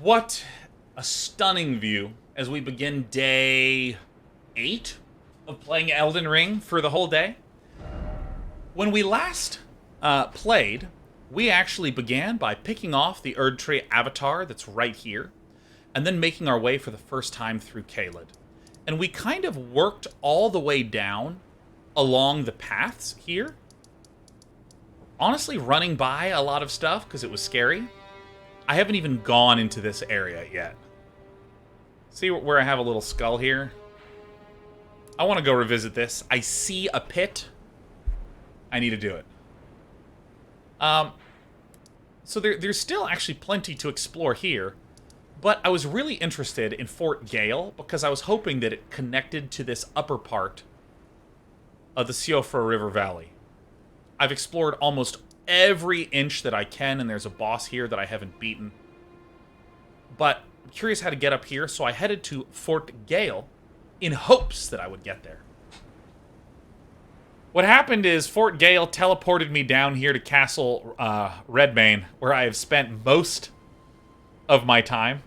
What a stunning view as we begin day 8 of playing Elden Ring for the whole day. When we last played, we actually began by picking off the Erdtree avatar that's right here, and then making our way for the first time through Caelid. And we kind of worked all the way down along the paths here, honestly running by a lot of stuff because it was scary. I haven't even gone into this area yet. See where I have a little skull here? I want to go revisit this. I see a pit. I need to do it. So there's still actually plenty to explore here, but I was really interested in Fort Gale because I was hoping that it connected to this upper part of the Siofra River Valley. I've explored almost every inch that I can, and there's a boss here that I haven't beaten. But I'm curious how to get up here, so I headed to Fort Gale in hopes that I would get there. What happened is Fort Gale teleported me down here to Castle Redmane, where I have spent most of my time.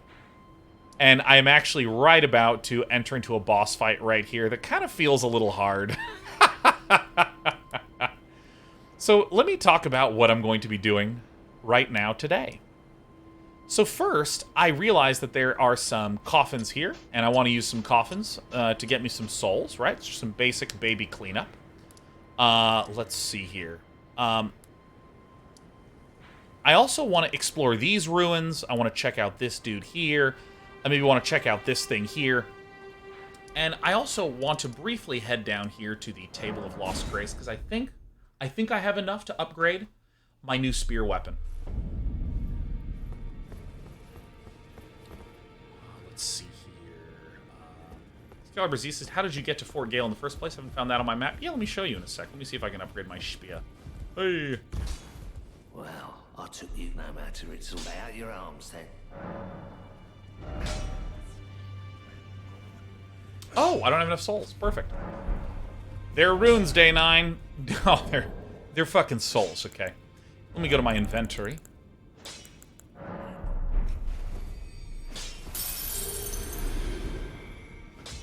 And I am actually right about to enter into a boss fight right here that kind of feels a little hard. So let me talk about what I'm going to be doing right now today. So first, I realized that there are some coffins here, and I want to use some coffins to get me some souls, right? It's just some basic baby cleanup. Let's see here. I also want to explore these ruins. I want to check out this dude here. I maybe want to check out this thing here. And I also want to briefly head down here to the Table of Lost Grace, because I think I have enough to upgrade my new spear weapon. Let's see here. Excalibur Z says, how did you get to Fort Gale in the first place? I haven't found that on my map. Yeah, let me show you in a sec. Let me see if I can upgrade my spear. Hey. Well, I took you no matter it's all out your arms then. Oh, I don't have enough souls. Perfect. They're runes, day 9. Oh, they're fucking souls, okay. Let me go to my inventory.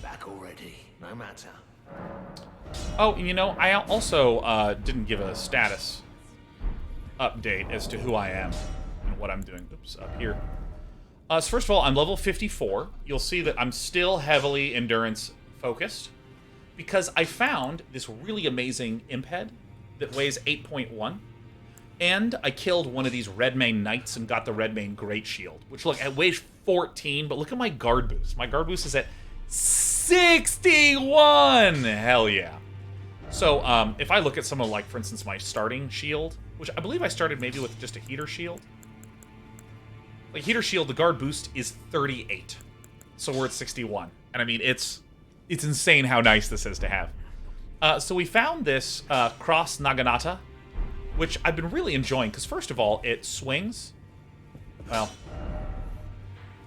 Back already, no matter. Oh, and you know, I also didn't give a status update as to who I am and what I'm doing. Oops, up here. So first of all, I'm level 54. You'll see that I'm still heavily endurance focused because I found this really amazing imp head that weighs 8.1, and I killed one of these Redmane Knights and got the Redmane Great Shield, which, look, it weighs 14, but look at my guard boost. My guard boost is at 61! Hell yeah. So, if I look at someone like, for instance, my starting shield, which I believe I started maybe with just a heater shield. Like, heater shield, the guard boost is 38. So we're at 61. And I mean, it's insane how nice this is to have. So we found this Cross Naginata, which I've been really enjoying, because first of all, it swings. Well,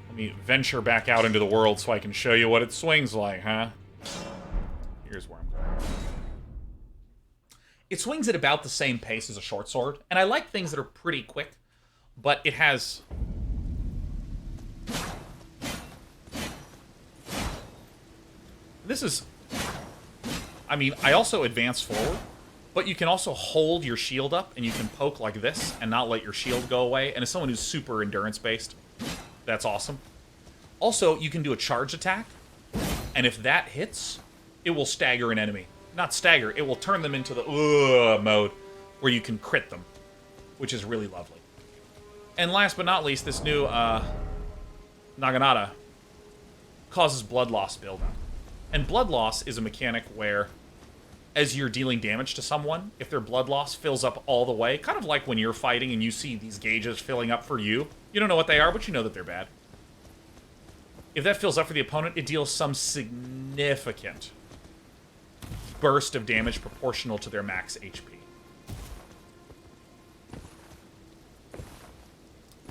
let me venture back out into the world so I can show you what it swings like, huh? Here's where I'm going. It swings at about the same pace as a short sword, and I like things that are pretty quick, but it has... This is... I mean, I also advance forward, but you can also hold your shield up, and you can poke like this and not let your shield go away. And as someone who's super endurance-based, that's awesome. Also, you can do a charge attack, and if that hits, it will stagger an enemy. Not stagger, it will turn them into the mode, where you can crit them, which is really lovely. And last but not least, this new Naginata causes blood loss buildup. And blood loss is a mechanic where, as you're dealing damage to someone, if their blood loss fills up all the way, kind of like when you're fighting and you see these gauges filling up for you, you don't know what they are, but you know that they're bad. If that fills up for the opponent, it deals some significant burst of damage proportional to their max HP.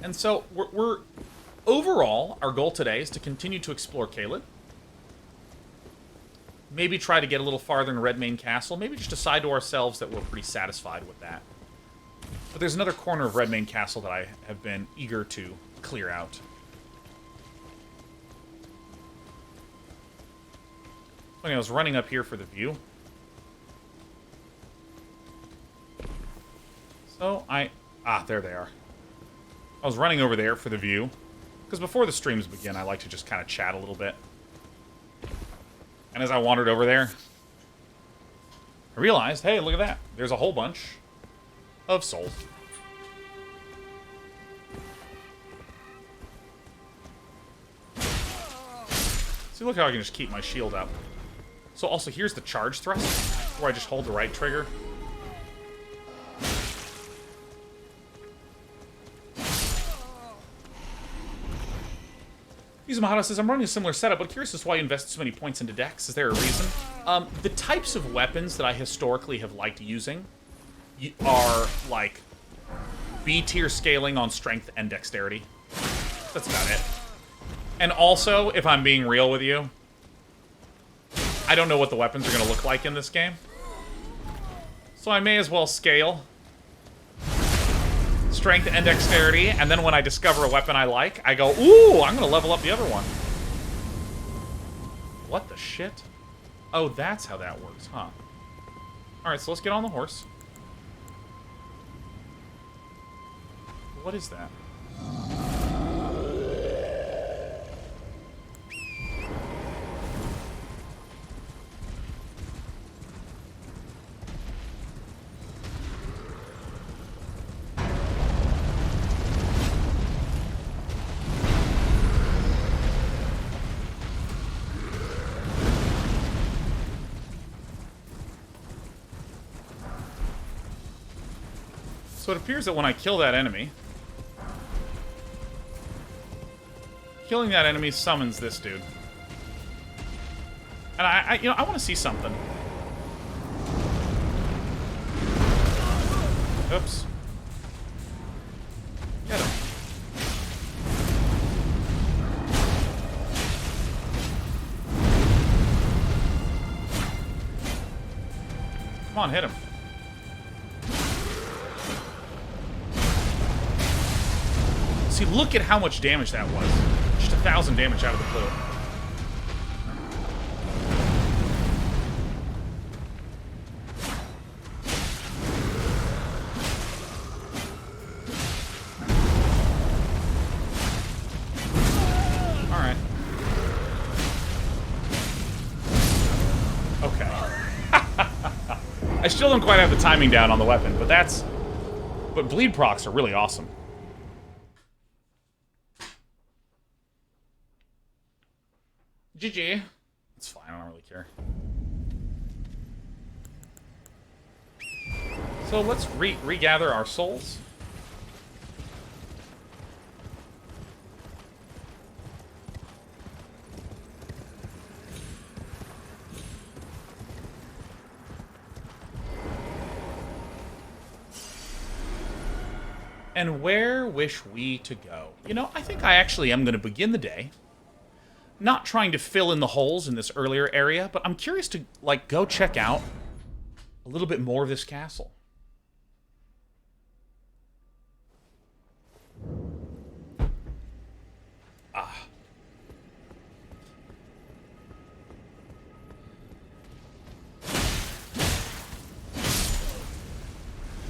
And so, we're overall, our goal today is to continue to explore Caelid. Maybe try to get a little farther in Redmane Castle. Maybe just decide to ourselves that we're pretty satisfied with that. But there's another corner of Redmane Castle that I have been eager to clear out. Funny, I was running up here for the view. So there they are. I was running over there for the view. Because before the streams begin, I like to just kind of chat a little bit. And as I wandered over there, I realized, hey, look at that. There's a whole bunch of souls. See, look how I can just keep my shield up. So also, here's the charge thrust, where I just hold the right trigger. Yuzumahara says, I'm running a similar setup, but curious as to why you invested so many points into decks. Is there a reason? The types of weapons that I historically have liked using are, like, B-tier scaling on strength and dexterity. That's about it. And also, if I'm being real with you, I don't know what the weapons are going to look like in this game. So I may as well scale strength and dexterity, and then when I discover a weapon I like, I go, ooh, I'm going to level up the other one. What the shit? Oh, that's how that works, huh? Alright, so let's get on the horse. What is that? So it appears that when I kill that enemy, killing that enemy summons this dude. And I want to see something. Oops. Get him. Come on, hit him. See, look at how much damage that was. Just 1,000 damage out of the blue. Alright. Okay. I still don't quite have the timing down on the weapon, but that's... But bleed procs are really awesome. GG. It's fine, I don't really care. So let's regather our souls. And where wish we to go? You know, I think I actually am going to begin the day not trying to fill in the holes in this earlier area, but I'm curious to, like, go check out a little bit more of this castle. Ah.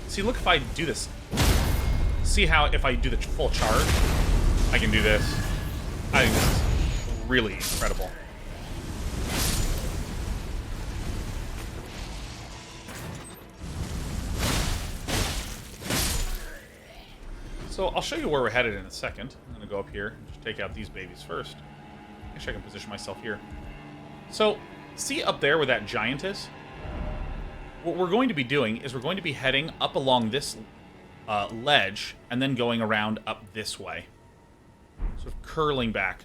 See, look, if I do this. See how if I do the full charge, I can do this. I think this is really incredible. So I'll show you where we're headed in a second. I'm going to go up here and just take out these babies first. Actually, I can position myself here. So, see up there where that giant is? What we're going to be doing is we're going to be heading up along this ledge and then going around up this way. Sort of curling back.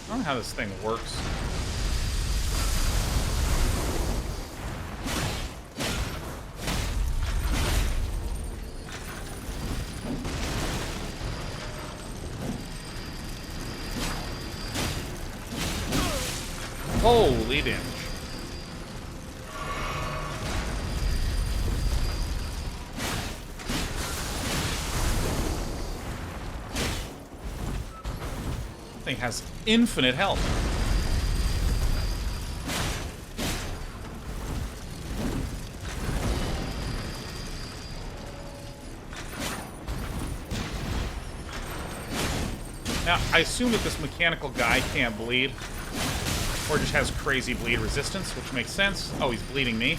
I don't know how this thing works. Holy damage. Thing has infinite health. Now, I assume that this mechanical guy can't bleed. Or just has crazy bleed resistance, which makes sense. Oh, he's bleeding me.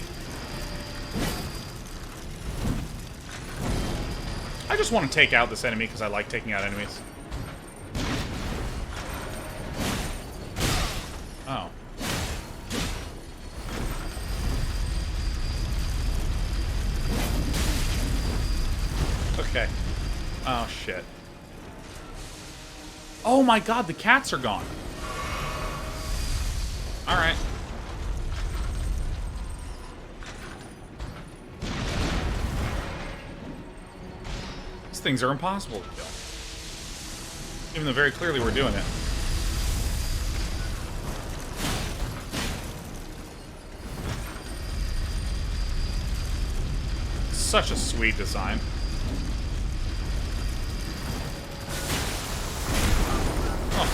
I just want to take out this enemy because I like taking out enemies. Oh. Okay. Oh, shit. Oh my god, the cats are gone. Alright. These things are impossible to kill. Even though very clearly we're doing it. Such a sweet design.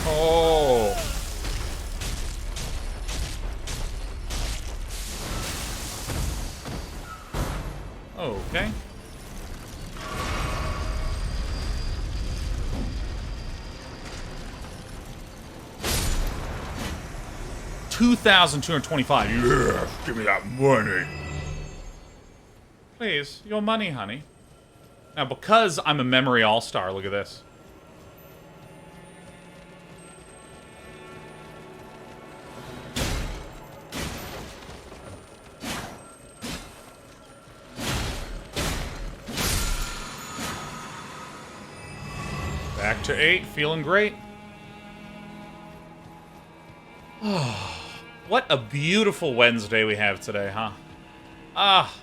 Oh. Okay. $2,225. Yeah, give me that money. Please, your money, honey. Now, because I'm a memory all-star, look at this. Back to 8, feeling great. What a beautiful Wednesday we have today, huh? Ah.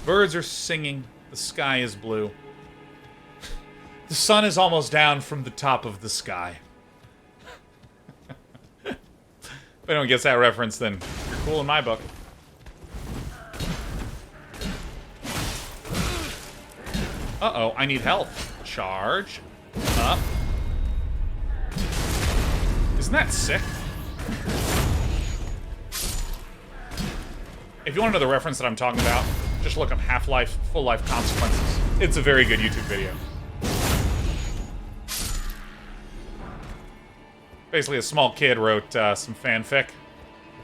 Birds are singing. The sky is blue. The sun is almost down from the top of the sky. If anyone gets that reference, then you're cool in my book. Uh-oh, I need health. Charge. Up. Isn't that sick? If you want to know the reference that I'm talking about, just look up Half-Life Full Life Consequences. It's a very good YouTube video. Basically, a small kid wrote some fanfic,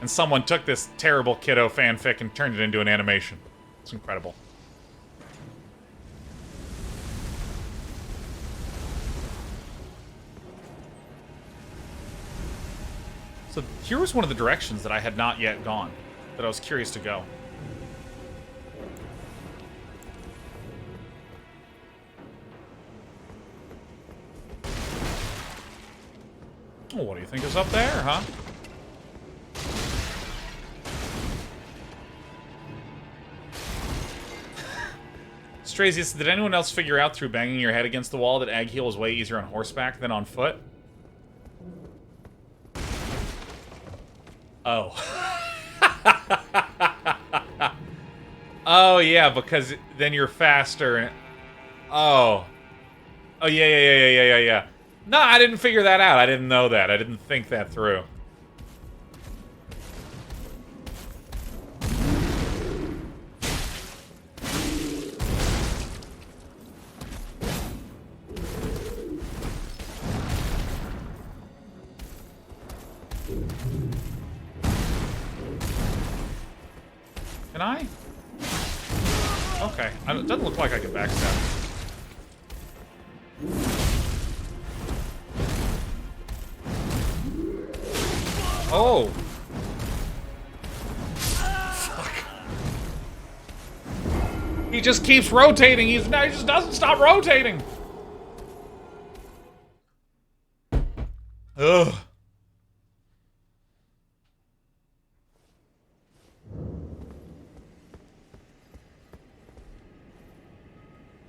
and someone took this terrible kiddo fanfic and turned it into an animation. It's incredible. So here was one of the directions that I had not yet gone, that I was curious to go. Well, what do you think is up there, huh? Strazius, did anyone else figure out through banging your head against the wall that Ag Heal is way easier on horseback than on foot? Oh. Oh, yeah, because then you're faster. Oh. Oh, yeah. No, I didn't figure that out. I didn't know that. I didn't think that through. Can I? Okay. It doesn't look like I can backstab. Oh! Fuck. He just keeps rotating. He just doesn't stop rotating. Ugh.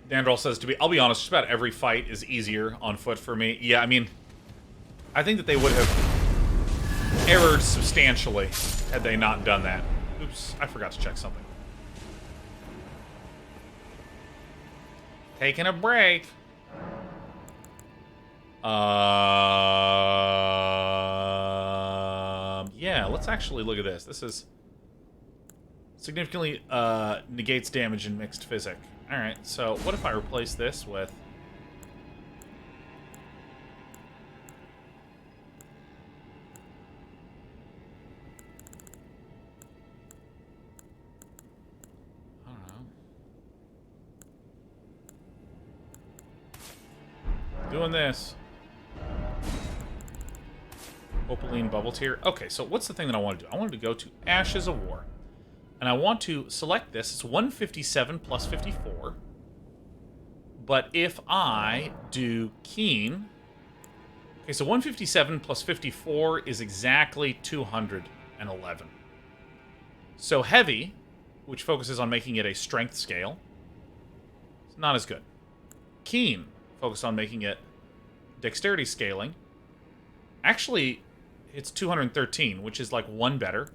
Dandrel says, I'll be honest, just about every fight is easier on foot for me. Yeah, I mean, I think that they would have erred substantially had they not done that. Oops, I forgot to check something. Taking a break. Yeah, let's actually look at this. This is significantly negates damage in mixed physic. Alright, so what if I replace this with... I don't know. Doing this. Opaline Bubble Tier. Okay, so what's the thing that I want to do? I wanted to go to Ashes of War. And I want to select this. It's 157 plus 54. But if I do Keen... Okay, so 157 plus 54 is exactly 211. So Heavy, which focuses on making it a strength scale, it's not as good. Keen, focused on making it dexterity scaling. Actually, it's 213, which is like 1 better.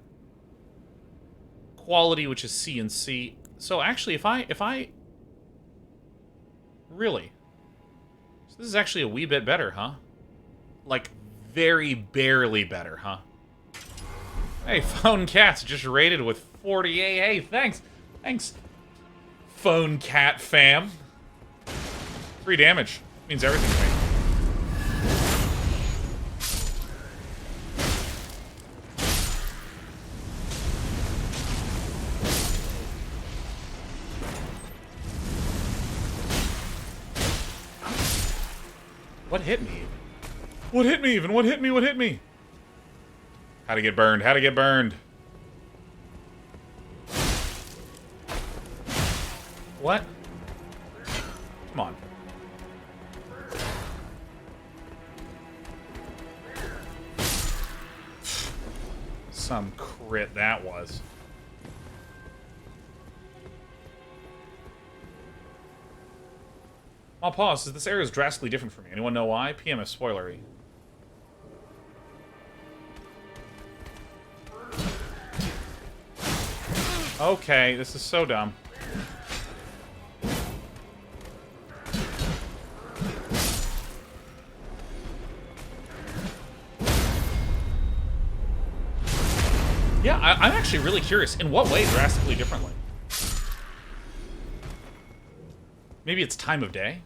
Quality, which is C and C. So actually, if I really, so this is actually a wee bit better, huh? Like very barely better, huh? Hey, Phone Cat's just rated with 48. Hey, thanks, Phone Cat fam. 3 damage means everything to me. What hit me? What hit me even? What hit me? What hit me? How to get burned? How to get burned? What? Come on. Some crit that was. I'll pause. This area is drastically different for me. Anyone know why? PM is spoilery. Okay, this is so dumb. Yeah, I'm actually really curious. In what way drastically differently? Maybe it's time of day?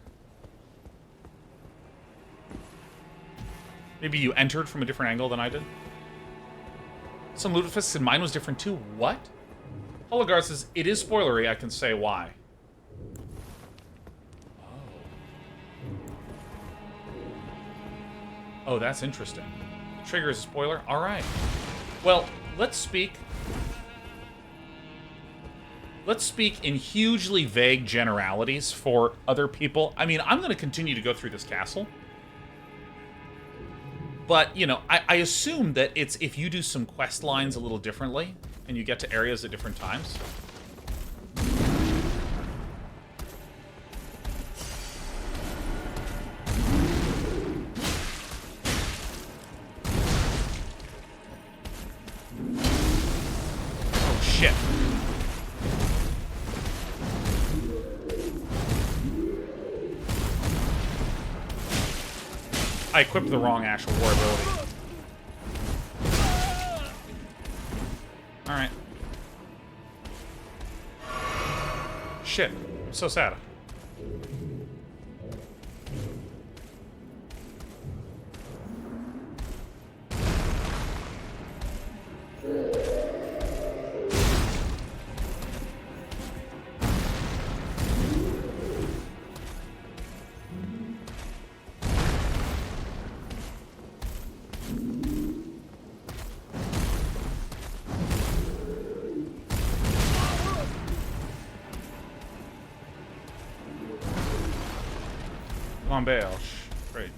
Maybe you entered from a different angle than I did? Some Lutefisk said mine was different too. What? Hologar says, it is spoilery, I can say why. Oh, that's interesting. Trigger is a spoiler? Alright. Well, let's speak in hugely vague generalities for other people. I mean, I'm going to continue to go through this castle. But, you know, I assume that it's if you do some quest lines a little differently, and you get to areas at different times. Oh, shit. I equipped the wrong Ash of War ability. Alright. Shit. I'm so sad. On bail. Great.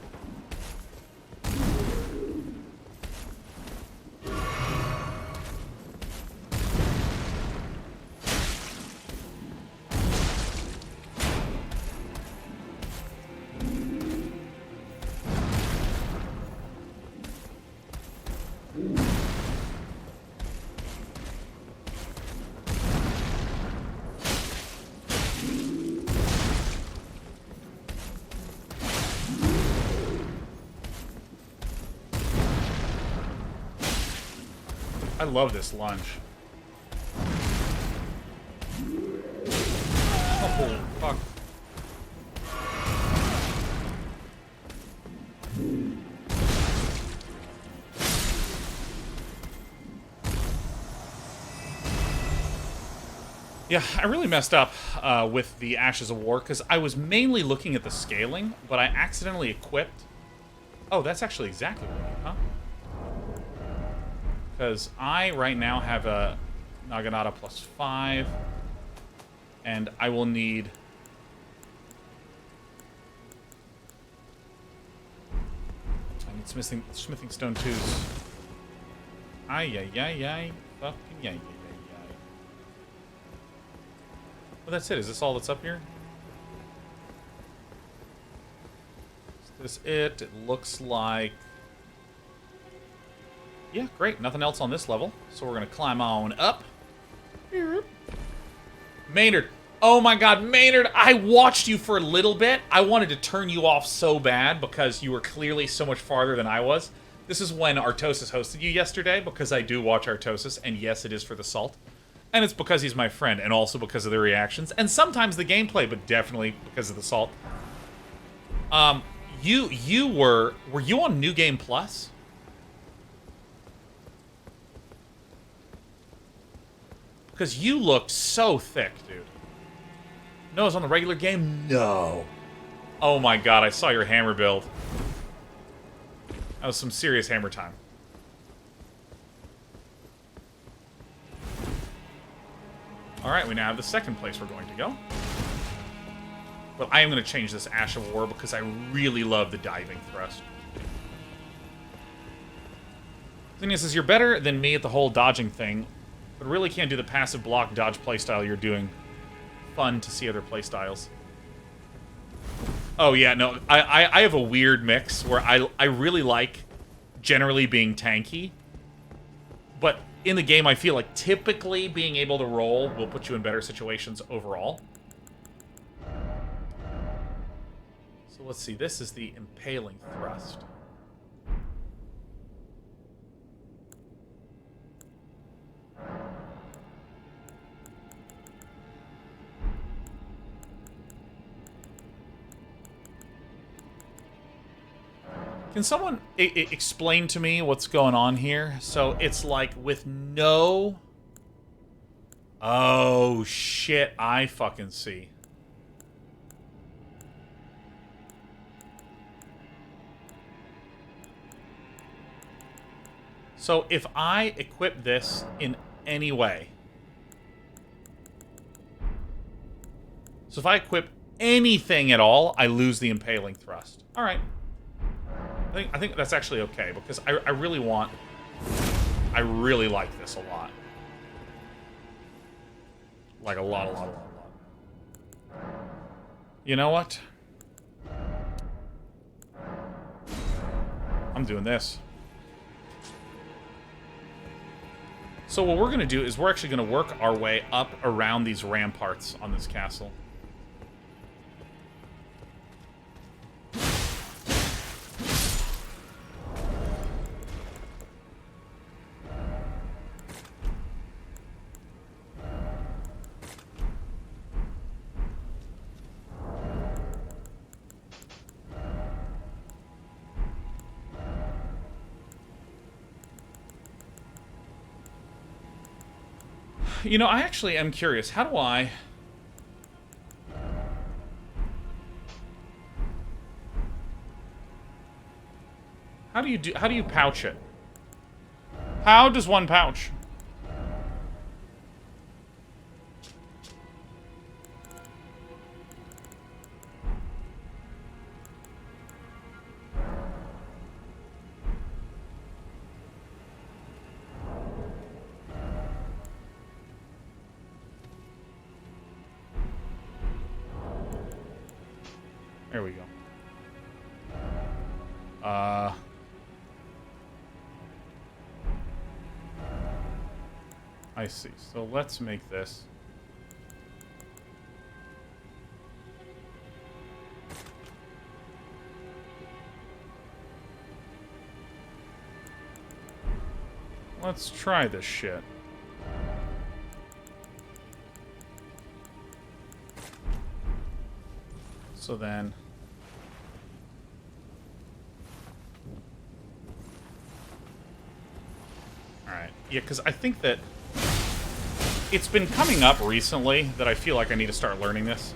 love this lunge. Oh, fuck. Yeah, I really messed up with the Ashes of War, because I was mainly looking at the scaling, but I accidentally equipped... Oh, that's actually exactly what I need, huh? Because I, right now, have a Naginata +5, and I will need... I need smithing stone 2s. Ay. Fucking yay. Well, that's it. Is this all that's up here? Is this it? It looks like... Yeah, great. Nothing else on this level. So we're going to climb on up. Maynard. Oh my god, Maynard, I watched you for a little bit. I wanted to turn you off so bad because you were clearly so much farther than I was. This is when Artosis hosted you yesterday, because I do watch Artosis, and yes, it is for the salt. And it's because he's my friend, and also because of the reactions, and sometimes the gameplay, but definitely because of the salt. Were you on New Game Plus? Because you looked so thick, dude. No, it was on the regular game? No. Oh my god, I saw your hammer build. That was some serious hammer time. Alright, we now have the second place we're going to go. But I am going to change this Ash of War because I really love the diving thrust. The thing is, you're better than me at the whole dodging thing, but really can't do the passive block dodge playstyle you're doing. Fun to see other playstyles. Oh yeah, no, I have a weird mix where I really like generally being tanky, but in the game I feel like typically being able to roll will put you in better situations overall. So let's see, this is the impaling thrust. Can someone explain to me what's going on here? So it's like with no... Oh, shit. I fucking see. So if I equip this in any way... So if I equip anything at all, I lose the impaling thrust. Alright. I think that's actually okay, because I really want... I really like this a lot. Like a lot. You know what? I'm doing this. So what we're going to do is we're actually going to work our way up around these ramparts on this castle. You know, I actually am curious. How do I... How do you pouch it? How does one pouch? There we go. I see. So let's make this. Let's try this shit. So then... Alright. Yeah, because I think that... It's been coming up recently that I feel like I need to start learning this.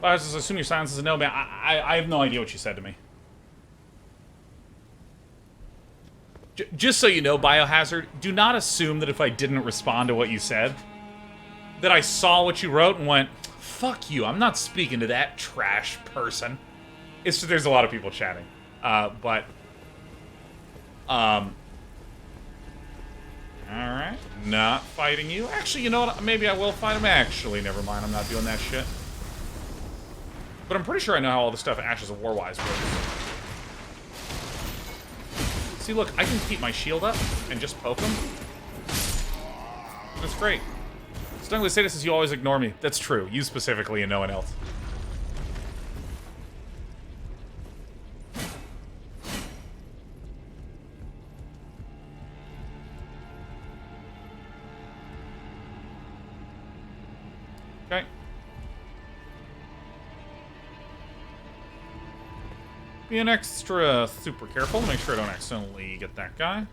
I just assume your silence is a no, man. I have no idea what you said to me. Just so you know, Biohazard, do not assume that if I didn't respond to what you said, that I saw what you wrote and went, fuck you, I'm not speaking to that trash person. It's just, there's a lot of people chatting. Alright. Not fighting you. Actually, you know what? Maybe I will fight him. Actually, never mind. I'm not doing that shit. But I'm pretty sure I know how all the stuff Ashes of War-wise works. See, look, I can keep my shield up and just poke him. That's great. Stungley Status says you always ignore me. That's true. You specifically and no one else. Okay. Be an extra super careful to make sure I don't accidentally get that guy.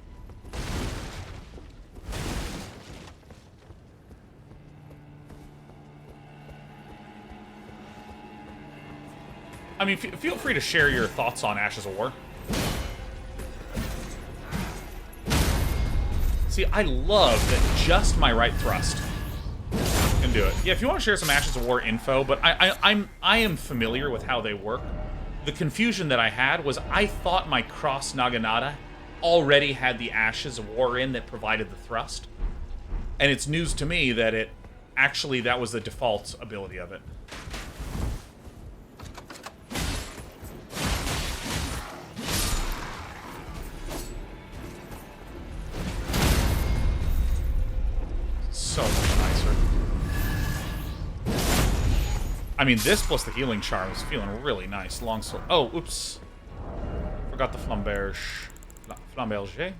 I mean, feel free to share your thoughts on Ashes of War. See, I love that just my right thrust can do it. Yeah, if you want to share some Ashes of War info, but I am familiar with how they work. The confusion that I had was I thought my Cross Naginata already had the Ashes of War in that provided the thrust. And it's news to me that it actually, that was the default ability of it. So much nicer. I mean, this plus the healing charm is feeling really nice. Longsword. Oh, oops. Forgot the flamberge. Flamberge?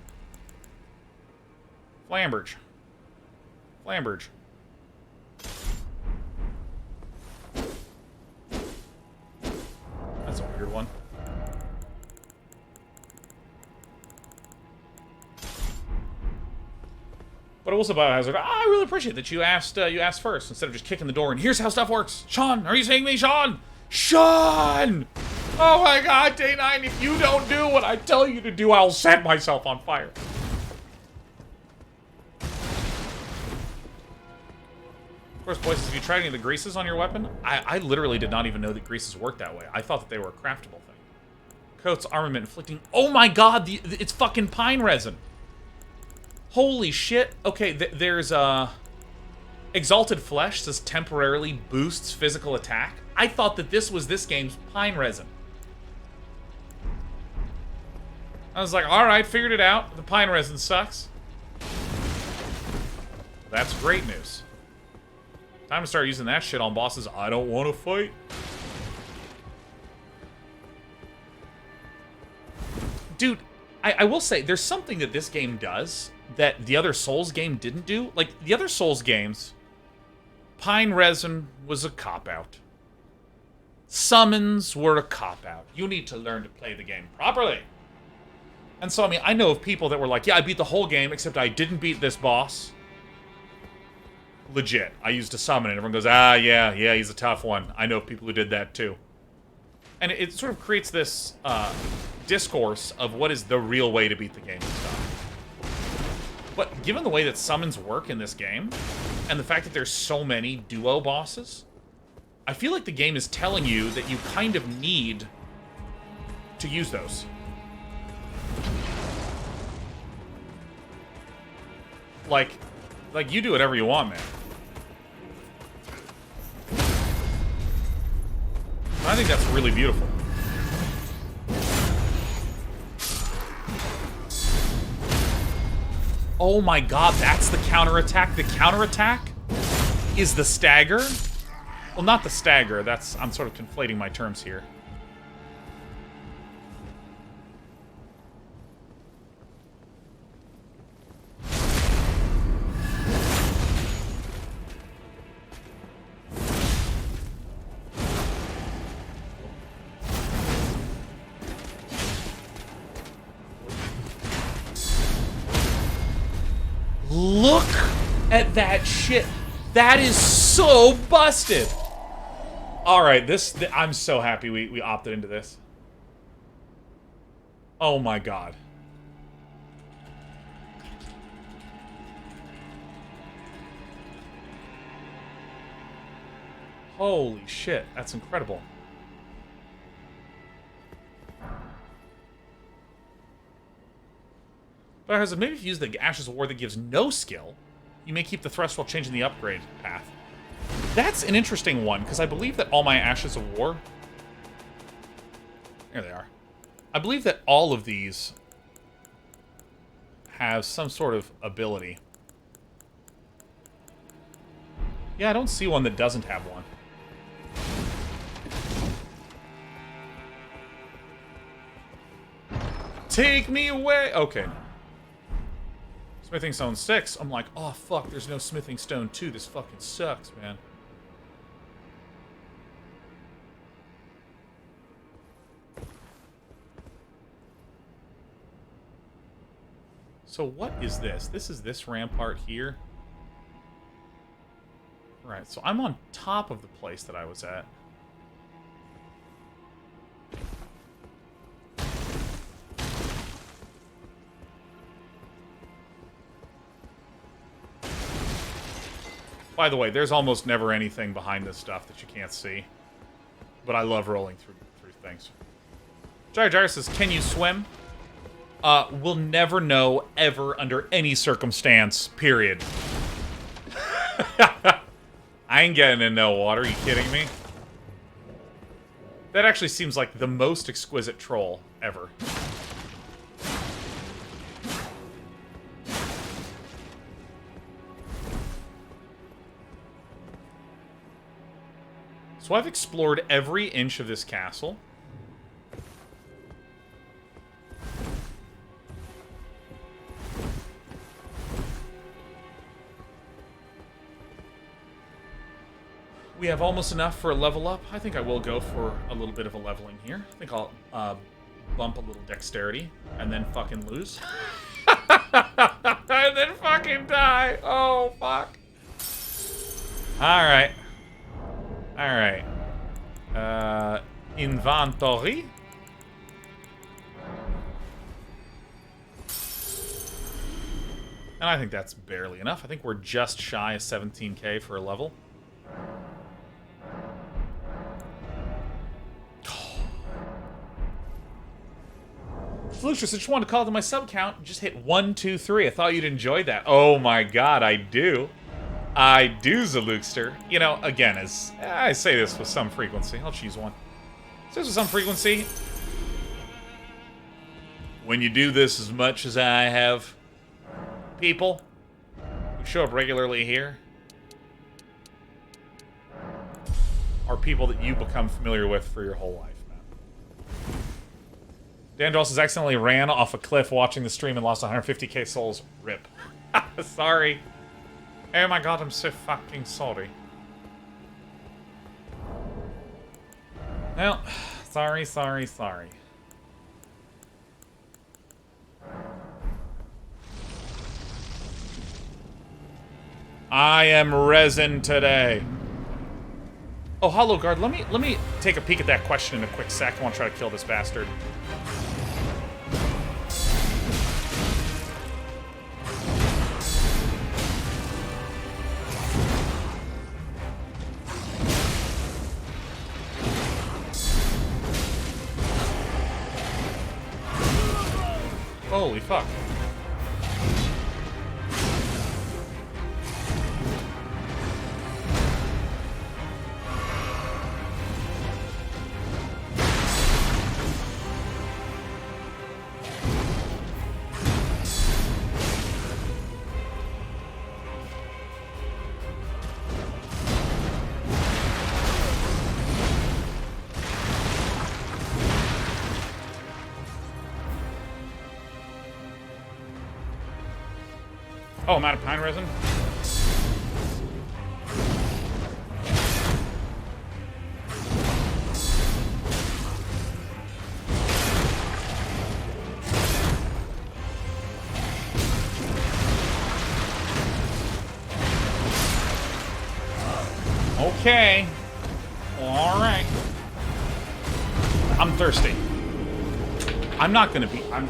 Flamberge. Flamberge. That's a weird one. But also Biohazard, I really appreciate that you asked first instead of just kicking the door and here's how stuff works. Sean, are you seeing me, Sean? Sean! Oh my god, Day 9, if you don't do what I tell you to do, I'll set myself on fire. Of course, boys, have you tried any of the greases on your weapon? I literally did not even know that greases worked that way. I thought that they were a craftable thing. Coats, armament, inflicting. Oh my god, it's fucking pine resin. Holy shit. Okay, there's, Exalted Flesh says temporarily boosts physical attack. I thought that this was this game's pine resin. I was like, alright, figured it out. The pine resin sucks. That's great news. Time to start using that shit on bosses I don't want to fight. Dude, I will say, there's something that this game does that the other Souls game didn't do. Like, the other Souls games, pine resin was a cop-out. Summons were a cop-out. You need to learn to play the game properly. And so, I mean, I know of people that were like, yeah, I beat the whole game, except I didn't beat this boss. Legit. I used a summon, and everyone goes, ah, yeah, he's a tough one. I know of people who did that, too. And it sort of creates this discourse of what is the real way to beat the game and stuff. But given the way that summons work in this game, and the fact that there's so many duo bosses, I feel like the game is telling you that you kind of need to use those. Like you do whatever you want, man. I think that's really beautiful. Oh my god, that's the counterattack? The counterattack? is the stagger. Well, not the stagger. That's... I'm sort of conflating my terms here. Look at that shit. That is so busted. All right, I'm so happy we opted into this. Oh my god. Holy shit, that's incredible. But as maybe if you use the Ashes of War that gives no skill, you may keep the thrust while changing the upgrade path. That's an interesting one, because I believe that all my Ashes of War... There they are. I believe that all of these have some sort of ability. Yeah, I don't see one that doesn't have one. Take me away! Okay. Smithing Stone 6. I'm like, oh fuck, there's no Smithing Stone 2. This fucking sucks, man. So what is this? This is this rampart here. Right, so I'm on top of the place that I was at. By the way, there's almost never anything behind this stuff that you can't see. But I love rolling through things. Jar says, can you swim? We'll never know, ever, under any circumstance, period. I ain't getting in no water, are you kidding me? That actually seems like the most exquisite troll ever. So I've explored every inch of this castle. We have almost enough for a level up. I think I will go for a little bit of a leveling here. I think I'll bump a little dexterity and then fucking lose. And then fucking die. Oh, fuck. Alright. Alright. Inventory. And I think that's barely enough. I think we're just shy of 17k for a level. Lucius, I just wanted to call to my sub count. Just hit 1, 2, 3. I thought you'd enjoy that. Oh my god, I do. I do, Zalukster. You know, again, as I say this with some frequency. I'll choose one. Say this with some frequency. When you do this as much as I have, people who show up regularly here are people that you become familiar with for your whole life. Dandros has accidentally ran off a cliff watching the stream and lost 150k souls. Rip. Sorry. Oh my god, I'm so fucking sorry. Well, sorry. I am resin today. Oh, Hollow Guard, let me take a peek at that question in a quick sec. I want to try to kill this bastard. Holy fuck. Oh, I'm out of pine resin? Okay. Alright. I'm thirsty. I'm not gonna be. I'm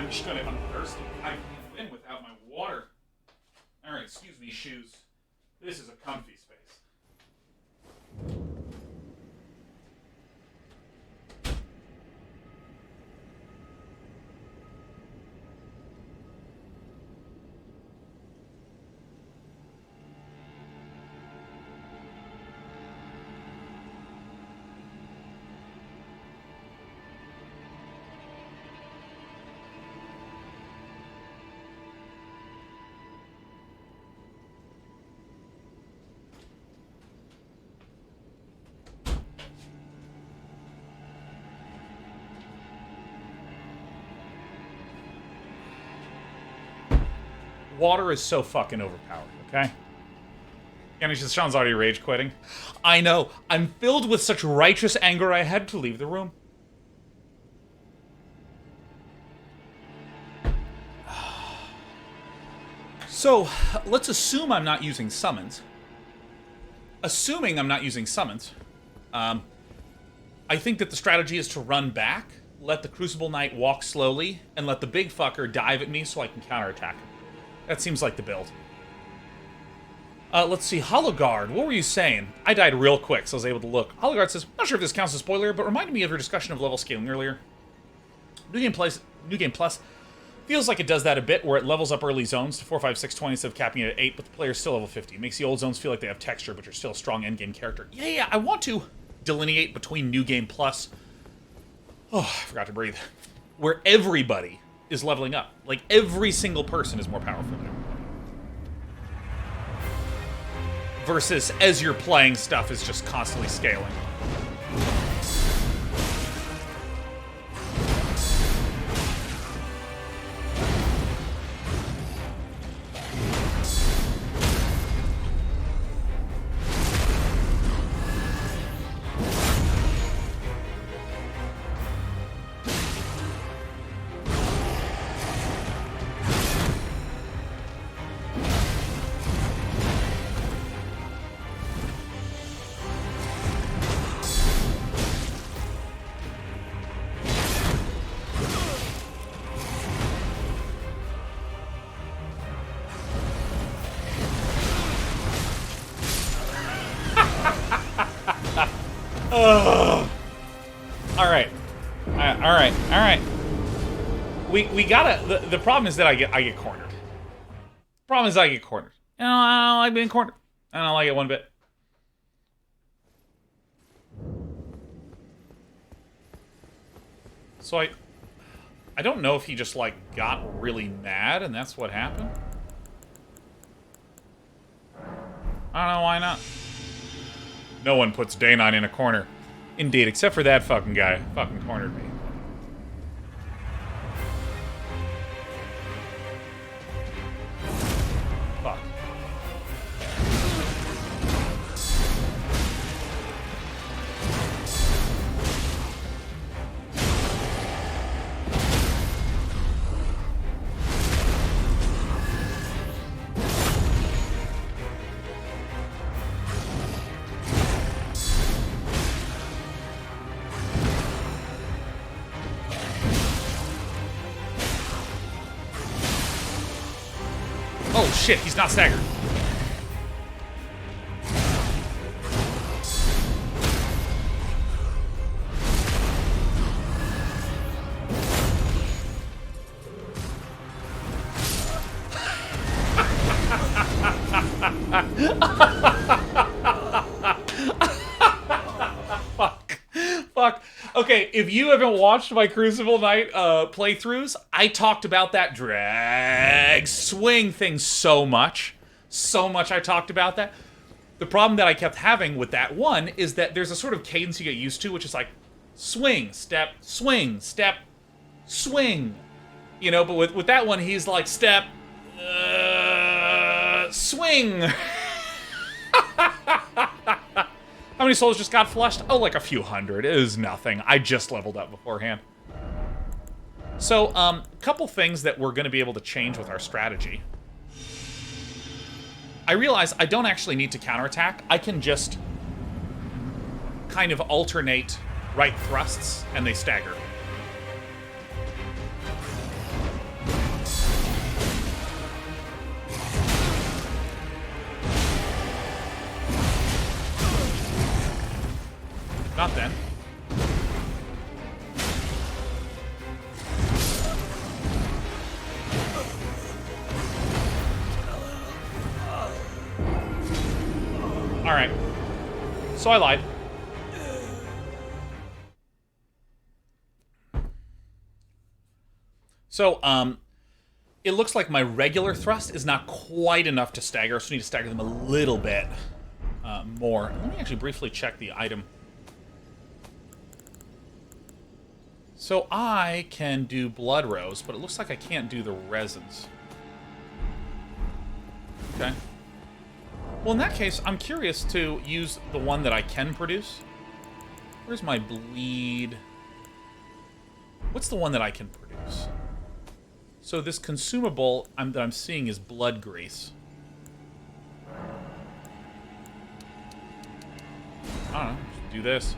just gonna. I'm thirsty. I can't win without my water. Alright, excuse me, shoes. This is a comfy space. Water is so fucking overpowered, okay? And it's just Sean's already rage quitting. I know. I'm filled with such righteous anger I had to leave the room. So, let's assume I'm not using summons. Assuming I'm not using summons, I think that the strategy is to run back, let the Crucible Knight walk slowly, and let the big fucker dive at me so I can counterattack him. That seems like the build. Let's see, Hologuard, what were you saying? I died real quick, so I was able to look. Hologuard says, not sure if this counts as a spoiler, but reminded me of your discussion of level scaling earlier. New Game Plus feels like it does that a bit, where it levels up early zones to 4, 5, 6, 20 instead of capping it at 8, but the player's still level 50. It makes the old zones feel like they have texture, but you're still a strong endgame character. Yeah, I want to delineate between New Game Plus. Oh, I forgot to breathe. Where everybody is leveling up. Like, every single person is more powerful now. Versus, as you're playing, stuff is just constantly scaling. Alright. We gotta... The problem is that I get cornered. Problem is I get cornered. I don't like being cornered. I don't like it one bit. So I don't know if he just, like, got really mad and that's what happened. I don't know why not. No one puts Day9 in a corner. Indeed, except for that fucking guy. Fucking cornered me. Fuck. Oh shit, he's not staggered. Fuck. Okay, if you haven't watched my Crucible Knight playthroughs, I talked about that drag swing thing so much. So much I talked about that. The problem that I kept having with that one is that there's a sort of cadence you get used to, which is like swing, step, swing, step, swing. You know, but with that one, he's like step, Swing! How many souls just got flushed? Oh, like a few hundred. It was nothing. I just leveled up beforehand. So, a couple things that we're going to be able to change with our strategy. I realize I don't actually need to counterattack. I can just kind of alternate right thrusts, and they stagger. Not then. Alright. So I lied. So, it looks like my regular thrust is not quite enough to stagger, so I need to stagger them a little bit more. Let me actually briefly check the item. So I can do Blood Rose, but it looks like I can't do the resins. Okay. Well, in that case, I'm curious to use the one that I can produce. Where's my bleed? What's the one that I can produce? So this consumable that I'm seeing is blood grease. I don't know. Just do this.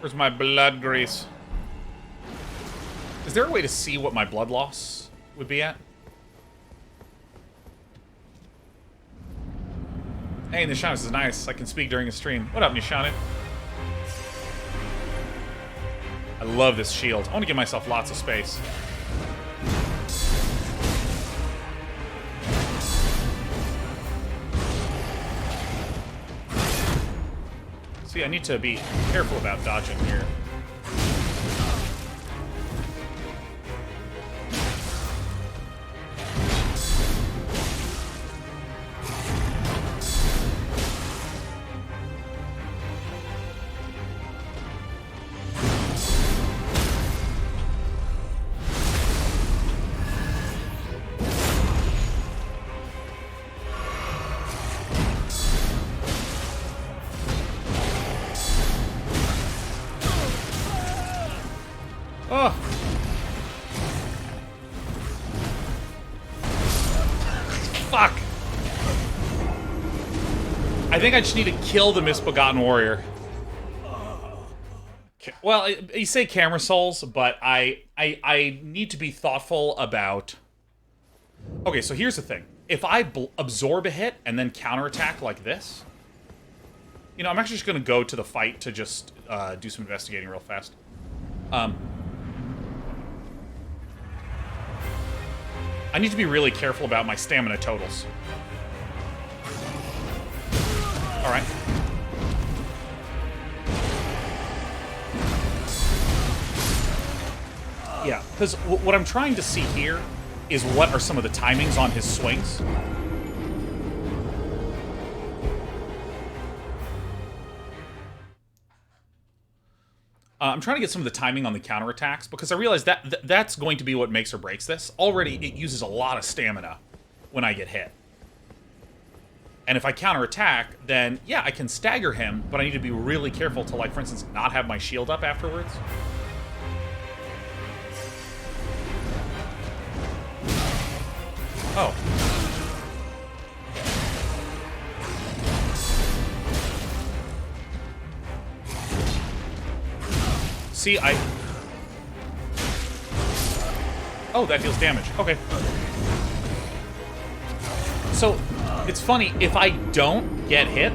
Where's my blood grease? Is there a way to see what my blood loss would be at? Hey, Nishana, this is nice. I can speak during a stream. What up, Nishana? I love this shield. I want to give myself lots of space. See, I need to be careful about dodging here. Oh! Fuck! I think I just need to kill the Misbegotten Warrior. Well, you say camera souls, but I need to be thoughtful about... Okay, so here's the thing. If I absorb a hit and then counterattack like this... You know, I'm actually just going to go to the fight to just do some investigating real fast. I need to be really careful about my stamina totals. Alright. Yeah, because what I'm trying to see here is what are some of the timings on his swings. I'm trying to get some of the timing on the counterattacks, because I realize that's going to be what makes or breaks this. Already, it uses a lot of stamina when I get hit. And if I counterattack, then, yeah, I can stagger him, but I need to be really careful to, like, for instance, not have my shield up afterwards. Oh. See, Oh, that deals damage. Okay. So, it's funny, if I don't get hit...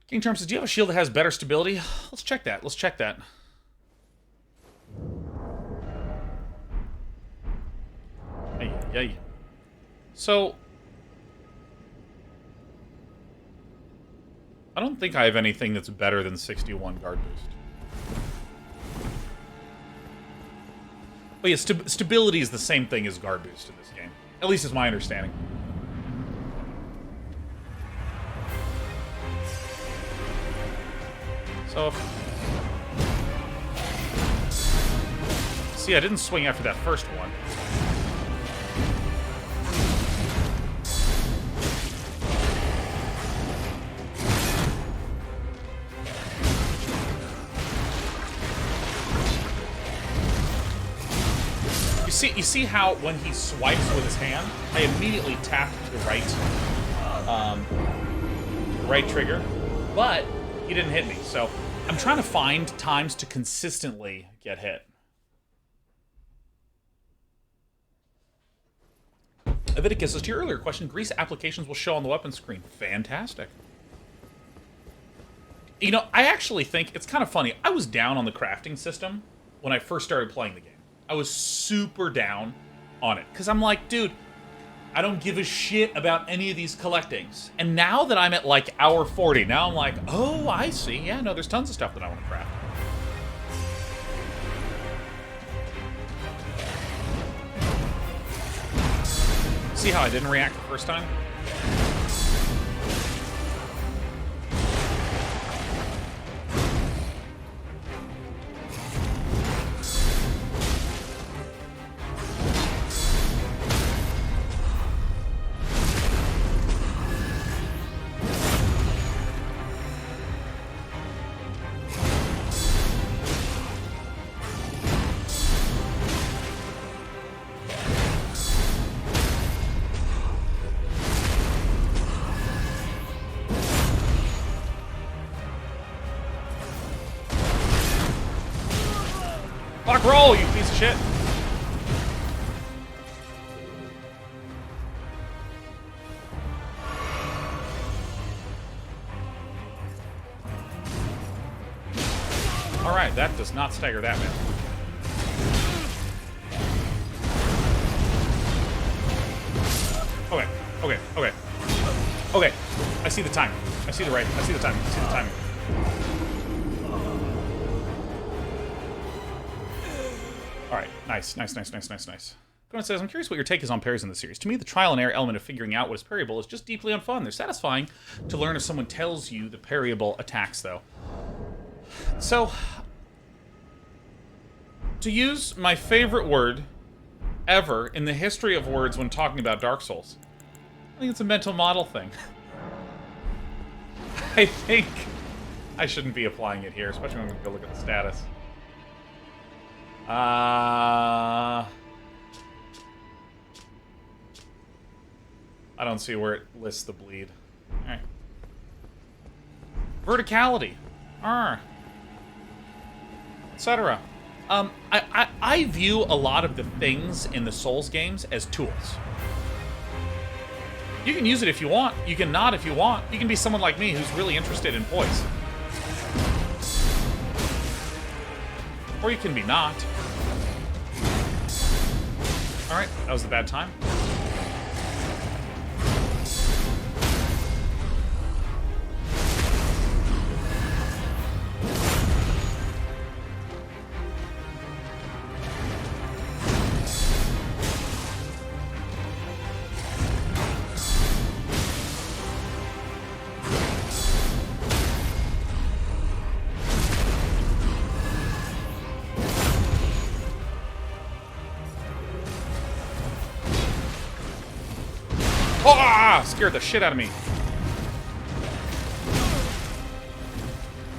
King Charm says, do you have a shield that has better stability? Let's check that. Let's check that. Hey. So... I don't think I have anything that's better than 61 guard boost. But yeah, stability is the same thing as guard boost in this game. At least is my understanding. So... See, I didn't swing after that first one. You see how when he swipes with his hand, I immediately tap the right trigger, but he didn't hit me. So I'm trying to find times to consistently get hit. Leviticus says, to your earlier question, grease applications will show on the weapon screen. Fantastic. You know, I actually think it's kind of funny. I was down on the crafting system when I first started playing the game. I was super down on it. Because I'm like, dude, I don't give a shit about any of these collectings. And now that I'm at, like, hour 40, now I'm like, oh, I see. Yeah, no, there's tons of stuff that I want to craft. See how I didn't react the first time? Fuck roll, you piece of shit! Alright, that does not stagger that man. Okay, okay, okay. Okay, I see the time. I see the right. I see the timing. I see the timing. Alright, nice, nice, nice, nice, nice, nice. Gordon says, I'm curious what your take is on parries in the series. To me, the trial and error element of figuring out what is parryable is just deeply unfun. They're satisfying to learn if someone tells you the parryable attacks, though. So, to use my favorite word ever in the history of words when talking about Dark Souls, I think it's a mental model thing. I think I shouldn't be applying it here, especially when we go look at the status. I don't see where it lists the bleed. Alright. Verticality. Etc. I view a lot of the things in the Souls games as tools. You can use it if you want. You can not if you want. You can be someone like me who's really interested in poise. Or you can be not. Alright, that was a bad time. Scared the shit out of me.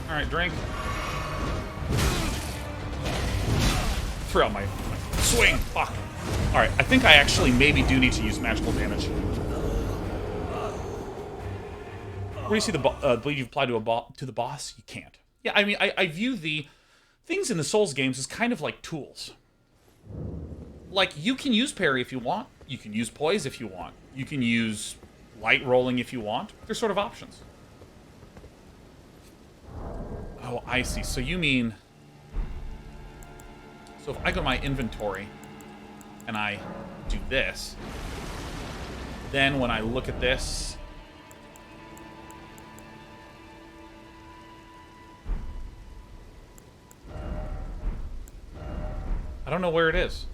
Alright, drink. Throw out my swing. Fuck. Alright, I think I actually maybe do need to use magical damage. Where do you see the bleed you've applied to the boss? You can't. Yeah, I mean, I view the things in the Souls games as kind of like tools. Like, you can use parry if you want. You can use poise if you want. You can use light rolling if you want. They're sort of options. Oh, I see. So you mean... So if I go to my inventory and I do this, then when I look at this... I don't know where it is.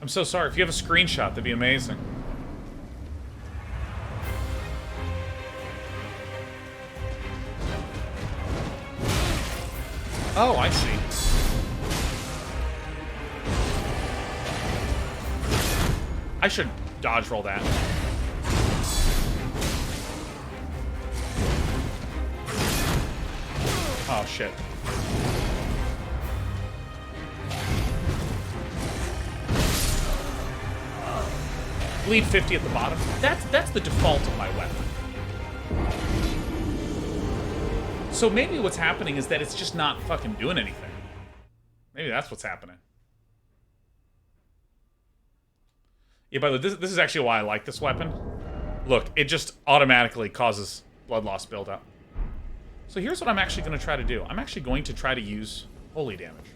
I'm so sorry. If you have a screenshot, that'd be amazing. Oh, I see. I should dodge roll that. Oh, shit. Bleed 50 at the bottom. That's the default of my weapon. So maybe what's happening is that it's just not fucking doing anything. Maybe that's what's happening. Yeah, by the way, this is actually why I like this weapon. Look, it just automatically causes blood loss buildup. So here's what I'm actually going to try to do. I'm actually going to try to use holy damage.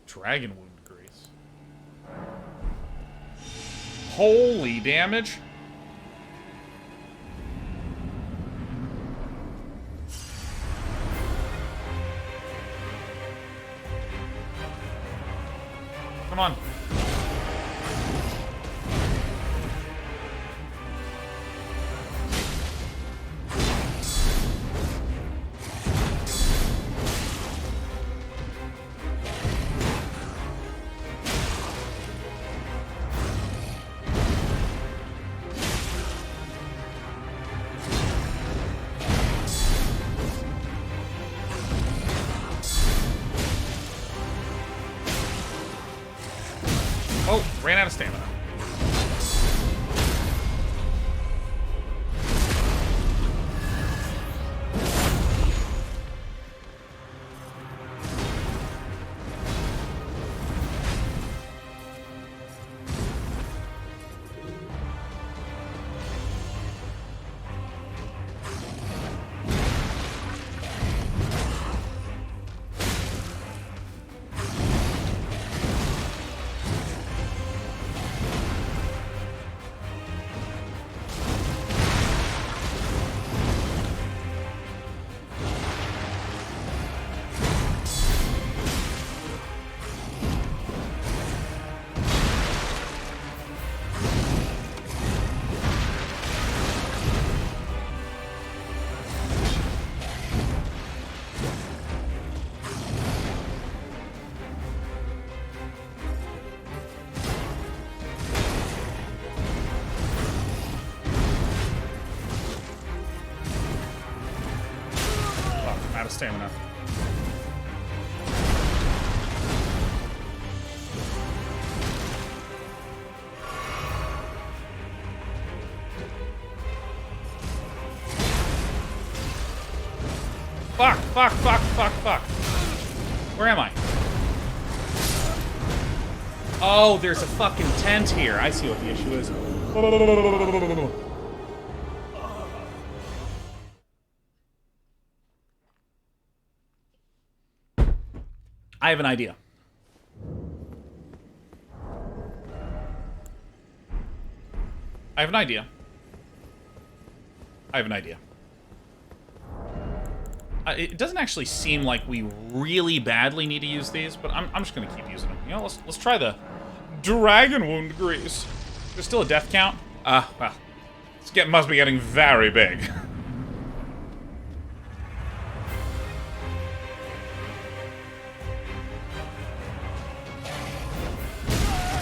Dragon wound grease. Holy damage. Come on. Oh, ran out of stamina. Out of stamina. Fuck, fuck, fuck, fuck, fuck. Where am I? Oh, there's a fucking tent here. I see what the issue is. I have an idea. I have an idea. I have an idea. It doesn't actually seem like we really badly need to use these, but I'm just gonna keep using them. You know, let's try the dragon wound grease. There's still a death count. Well, must be getting very big.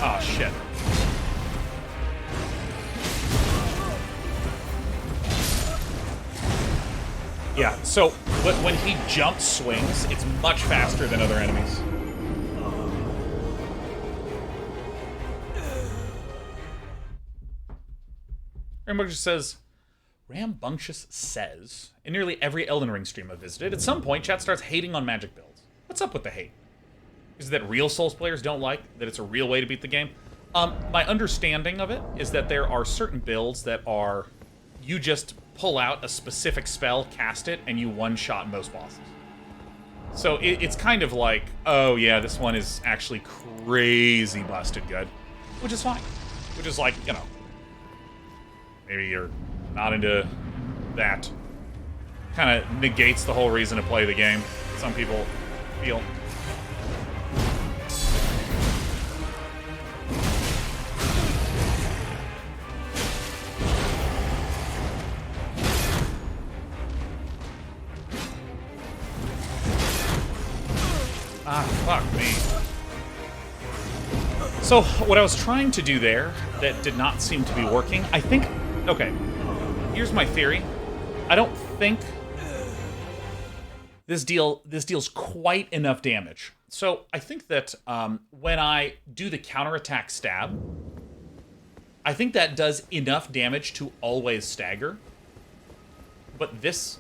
Oh shit. Yeah, so when he jump swings, it's much faster than other enemies. Rambunctious says, Rambunctious says, in nearly every Elden Ring stream I've visited, at some point chat starts hating on magic builds. What's up with the hate? Is it that real Souls players don't like that it's a real way to beat the game? My understanding of it is that there are certain builds that are, you just pull out a specific spell, cast it, and you one-shot most bosses. So it's kind of like, oh yeah, this one is actually crazy busted good, which is fine. Which is like, you know, maybe you're not into that. Kind of negates the whole reason to play the game, some people feel. So, what I was trying to do there that did not seem to be working, I think... Okay, here's my theory. I don't think this deals quite enough damage. So, I think that when I do the counterattack stab, I think that does enough damage to always stagger. But this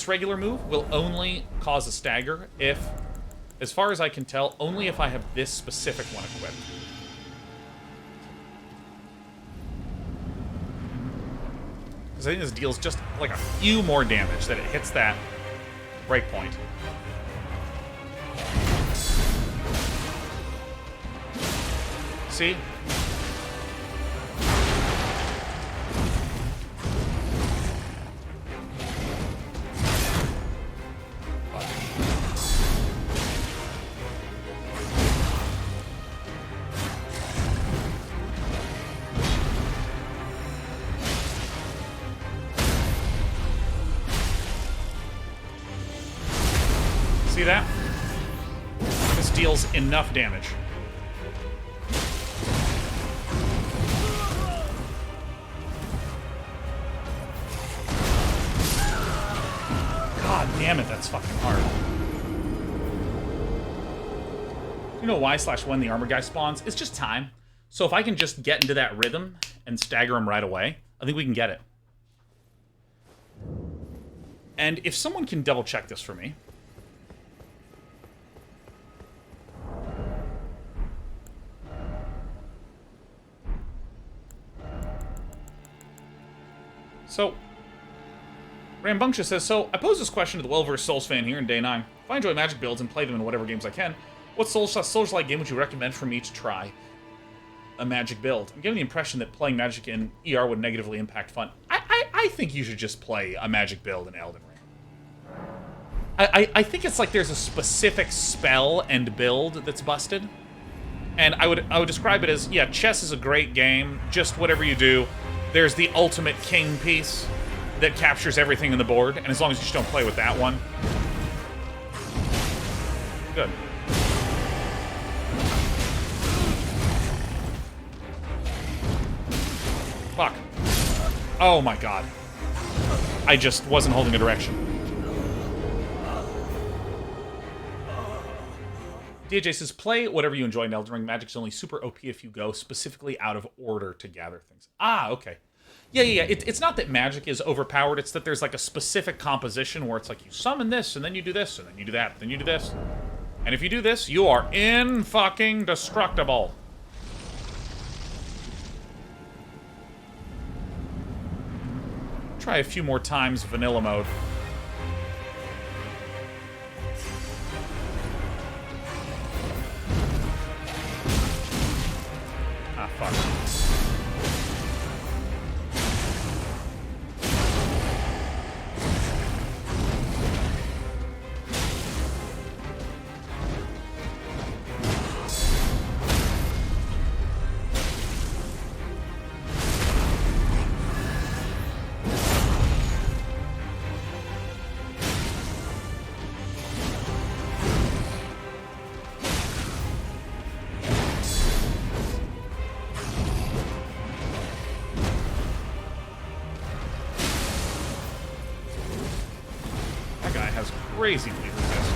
regular move will only cause a stagger if, as far as I can tell, only if I have this specific one equipped. Because I think this deals just like a few more damage that it hits that breakpoint. See? See that? This deals enough damage. God damn it, that's fucking hard. You know why/when the armor guy spawns? It's just time. So if I can just get into that rhythm and stagger him right away, I think we can get it. And if someone can double check this for me. So, Rambunctious says, so, I pose this question to the well-versed Souls fan here in Day 9. If I enjoy Magic builds and play them in whatever games I can, what Souls-like game would you recommend for me to try a Magic build? I'm getting the impression that playing Magic in ER would negatively impact fun. I think you should just play a Magic build in Elden Ring. I think it's like there's a specific spell and build that's busted. And I would describe it as, yeah, chess is a great game, just whatever you do. There's the ultimate king piece that captures everything in the board, and as long as you just don't play with that one. Good. Fuck. Oh my god. I just wasn't holding a direction. DJ says, play whatever you enjoy in Elden Ring. Magic's only super OP if you go specifically out of order to gather things. Ah, okay. Yeah. It's not that magic is overpowered. It's that there's like a specific composition where it's like you summon this, and then you do this, and then you do that, then you do this. And if you do this, you are in-fucking-destructible. Try a few more times vanilla mode. Ah, fuck. Crazy bleed resist.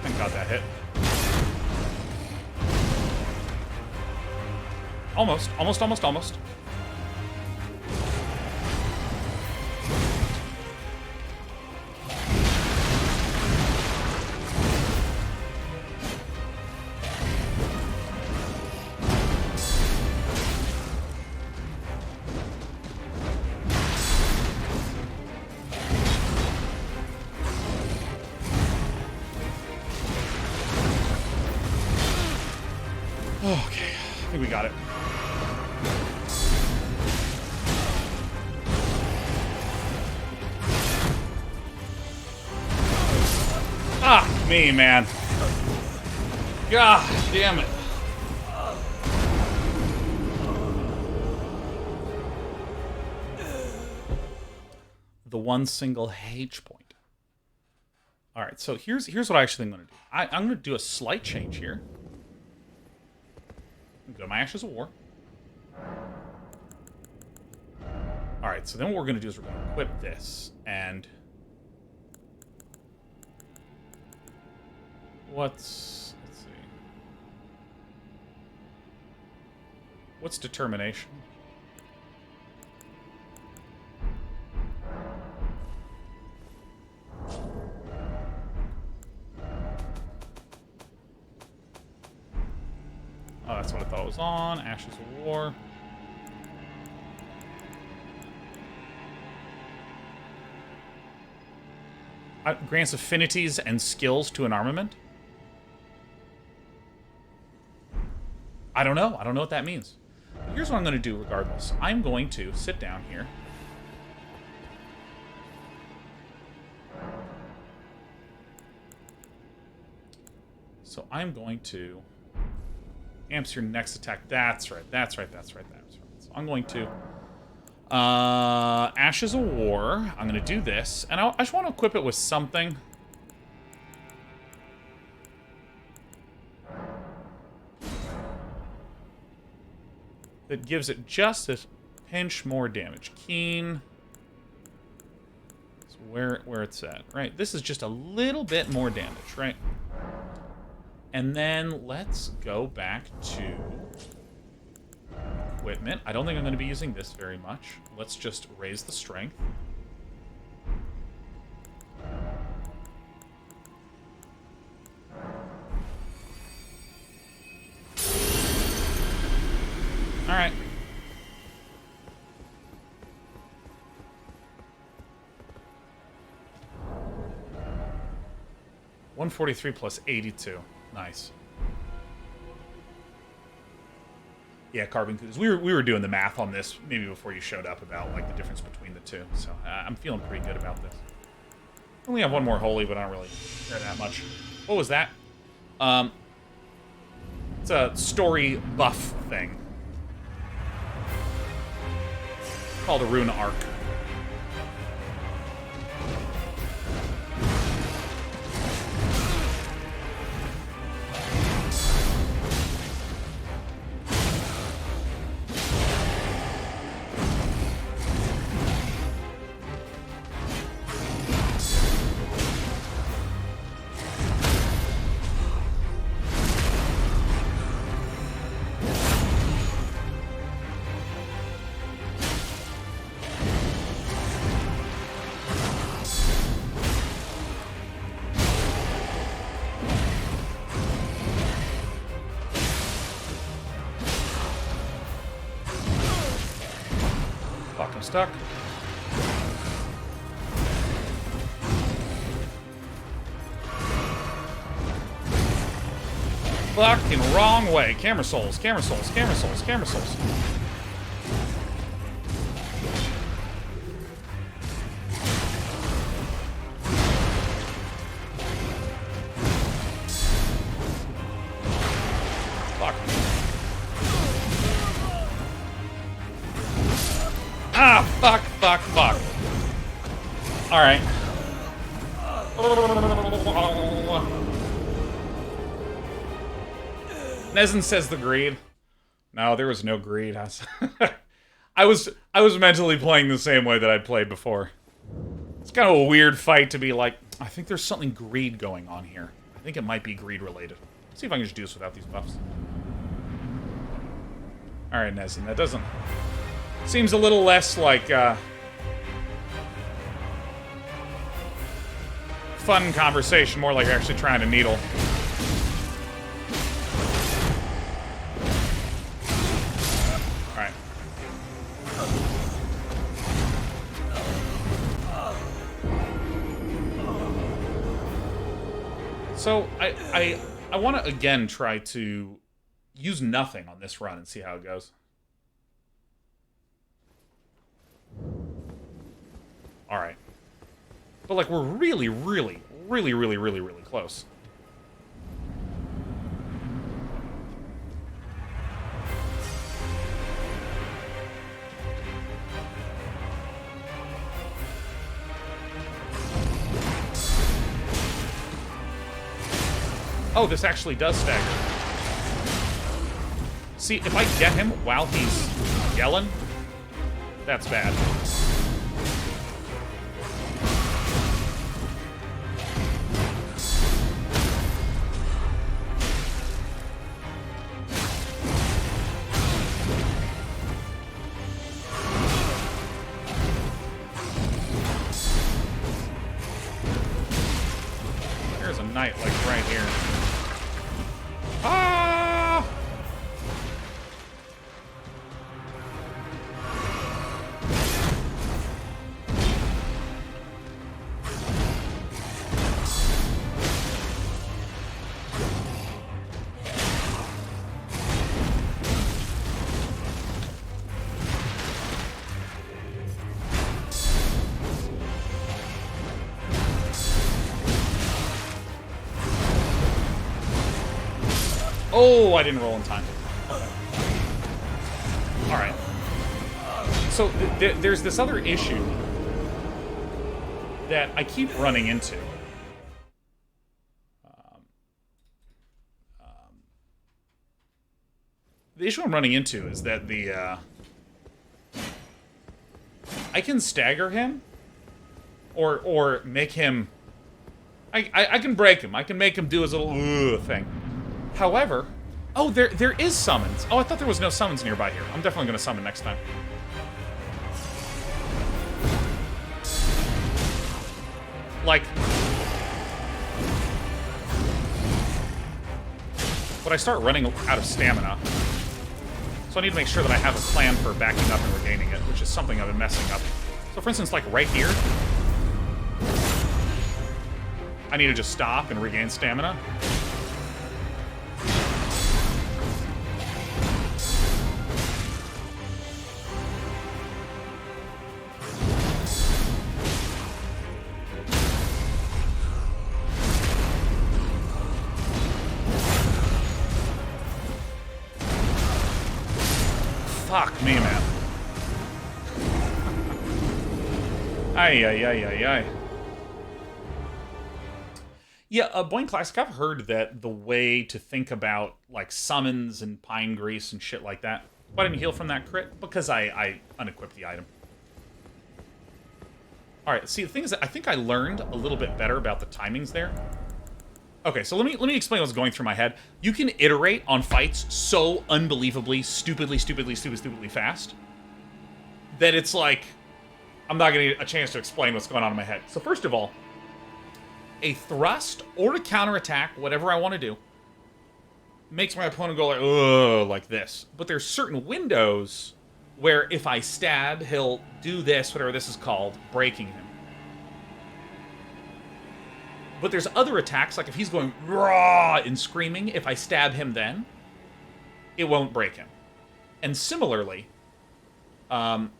Thank God that hit. Almost. Okay, I think we got it. Ah, me, man. God damn it. The one single H point. Alright, so here's what I actually think I'm going to do. I'm going to do a slight change here. Go to my Ashes of War. Alright, so then what we're going to do is we're going to equip this. And... Let's see. What's determination? Oh, that's what I thought it was on. Ashes of War. Grants affinities and skills to an armament? I don't know. I don't know what that means. But here's what I'm going to do regardless. I'm going to sit down here. So I'm going to... Amps your next attack. That's right. That's right. That's right. That's right. So I'm going to... Ashes of War. I'm going to do this. And I just want to equip it with something. That gives it just a pinch more damage. Keen. So where it's at. Right. This is just a little bit more damage, right? And then let's go back to equipment. I don't think I'm going to be using this very much. Let's just raise the strength. All right. $143 plus 82. Nice. Yeah, carbon kudos. We were doing the math on this maybe before you showed up about like the difference between the two. So I'm feeling pretty good about this. I only have one more holy, but I don't really care that much. What was that? It's a story buff thing called a rune arc. Fucking stuck. Fucking wrong way. Camera souls, camera souls, camera souls, camera souls. Fuck. Ah, fuck, fuck, fuck. Alright. Nezin says the greed. No, there was no greed. I was mentally playing the same way that I'd played before. It's kind of a weird fight to be like, I think there's something greed going on here. I think it might be greed related. Let's see if I can just do this without these buffs. Alright, Nezin, that doesn't... Seems a little less like, fun conversation, more like you're actually trying to needle. Alright. So, I want to, again, try to use nothing on this run and see how it goes. Alright. But, like, we're really, really, really, really, really, really close. Oh, this actually does stagger. See, if I get him while he's yelling, that's bad. There's a knight, like, right here. Ah! Oh, I didn't roll in time. Alright. So, there's this other issue that I keep running into. The issue I'm running into is that I can stagger him, or make him... I can break him. I can make him do his little thing. However, oh, there is summons. Oh, I thought there was no summons nearby here. I'm definitely going to summon next time. Like, but I start running out of stamina. So I need to make sure that I have a plan for backing up and regaining it, which is something I've been messing up. So for instance, like right here, I need to just stop and regain stamina. Fuck me, man. Ay, ay, ay, ay, ay. Yeah, Boing Classic, I've heard that the way to think about, like, summons and pine grease and shit like that... Why didn't you heal from that crit? Because I unequipped the item. Alright, see, the thing is that I think I learned a little bit better about the timings there. Okay, so let me explain what's going through my head. You can iterate on fights so unbelievably, stupidly fast that it's like, I'm not going to get a chance to explain what's going on in my head. So first of all, a thrust or a counterattack, whatever I want to do, makes my opponent go like, ugh, like this. But there's certain windows where if I stab, he'll do this, whatever this is called, breaking him. But there's other attacks, like if he's going raw and screaming, if I stab him then, it won't break him. And similarly, Das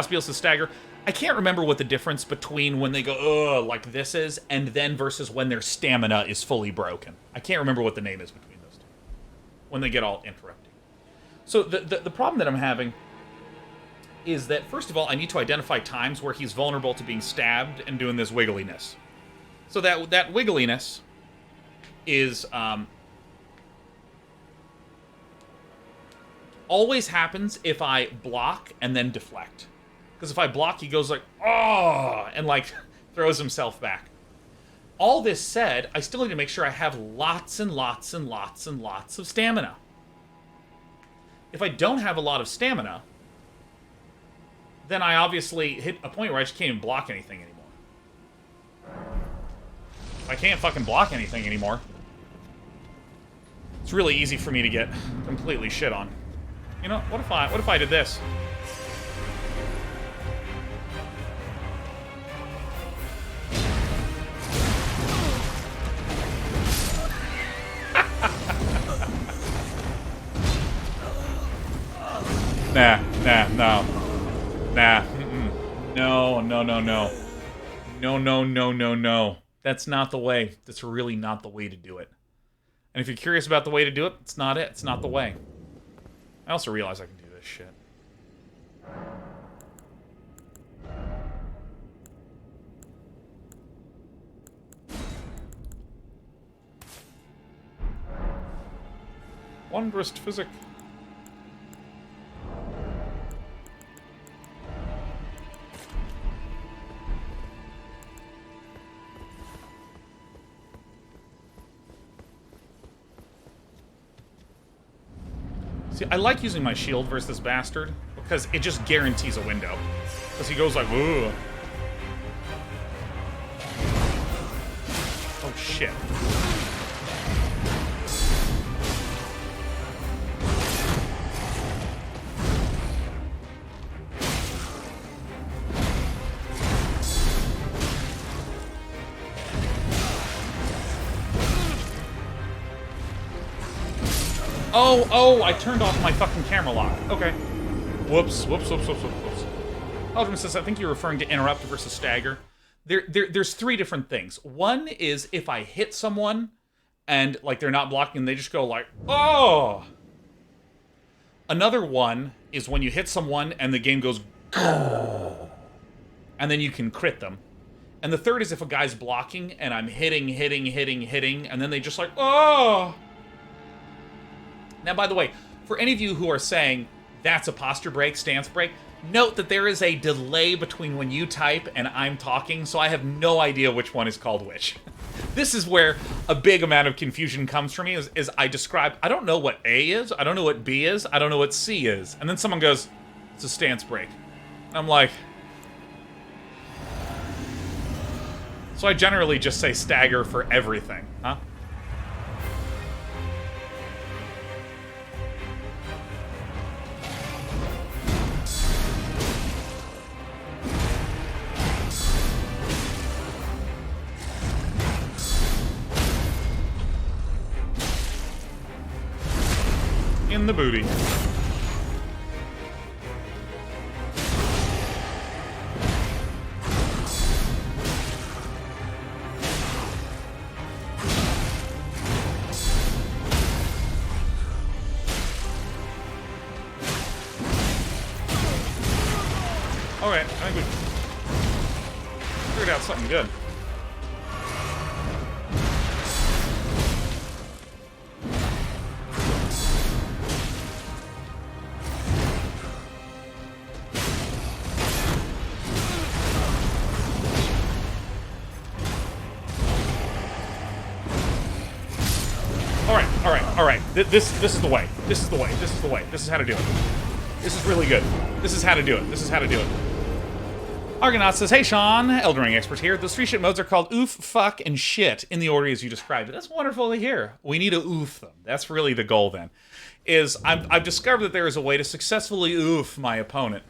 Biel's stagger. I can't remember what the difference between when they go, ugh, like this is, and then versus when their stamina is fully broken. I can't remember what the name is between those two. When they get all interrupted. So the problem that I'm having is that, first of all, I need to identify times where he's vulnerable to being stabbed and doing this wiggliness. So that wiggliness is always happens if I block and then deflect. Because if I block, he goes like, oh, and like throws himself back. All this said, I still need to make sure I have lots and lots and lots and lots of stamina. If I don't have a lot of stamina, then I obviously hit a point where I just can't even block anything anymore. If I can't fucking block anything anymore, it's really easy for me to get completely shit on. You know, what if I did this? Nah, no. Nah, No. That's not the way. That's really not the way to do it. And if you're curious about the way to do it, it's not it. It's not the way. I also realize I can do this shit. wondrous physic. See, I like using my shield versus this bastard, because it just guarantees a window. Because he goes like, ugh. Oh, shit. Oh, I turned off my fucking camera lock. Okay. Whoops. Alderman says, I think you're referring to interrupt versus stagger. There's three different things. One is if I hit someone and, like, they're not blocking, they just go like, oh! Another one is when you hit someone and the game goes, and then you can crit them. And the third is if a guy's blocking and I'm hitting, and then they just like, oh! Now, by the way, for any of you who are saying, that's a posture break, stance break, note that there is a delay between when you type and I'm talking, so I have no idea which one is called which. This is where a big amount of confusion comes for me, is I describe, I don't know what A is, I don't know what B is, I don't know what C is. And then someone goes, it's a stance break. And I'm like... So I generally just say stagger for everything, huh? In the booty. Alright, I think we figured out something good. Alright. This is the way. This is the way. This is the way. This is how to do it. This is really good. This is how to do it. This is how to do it. Argonaut says, hey Sean, Elden Ring expert here. Those three shit modes are called oof, fuck, and shit in the order as you described it. That's wonderful to hear. We need to oof them. That's really the goal then. I've discovered that there is a way to successfully oof my opponent.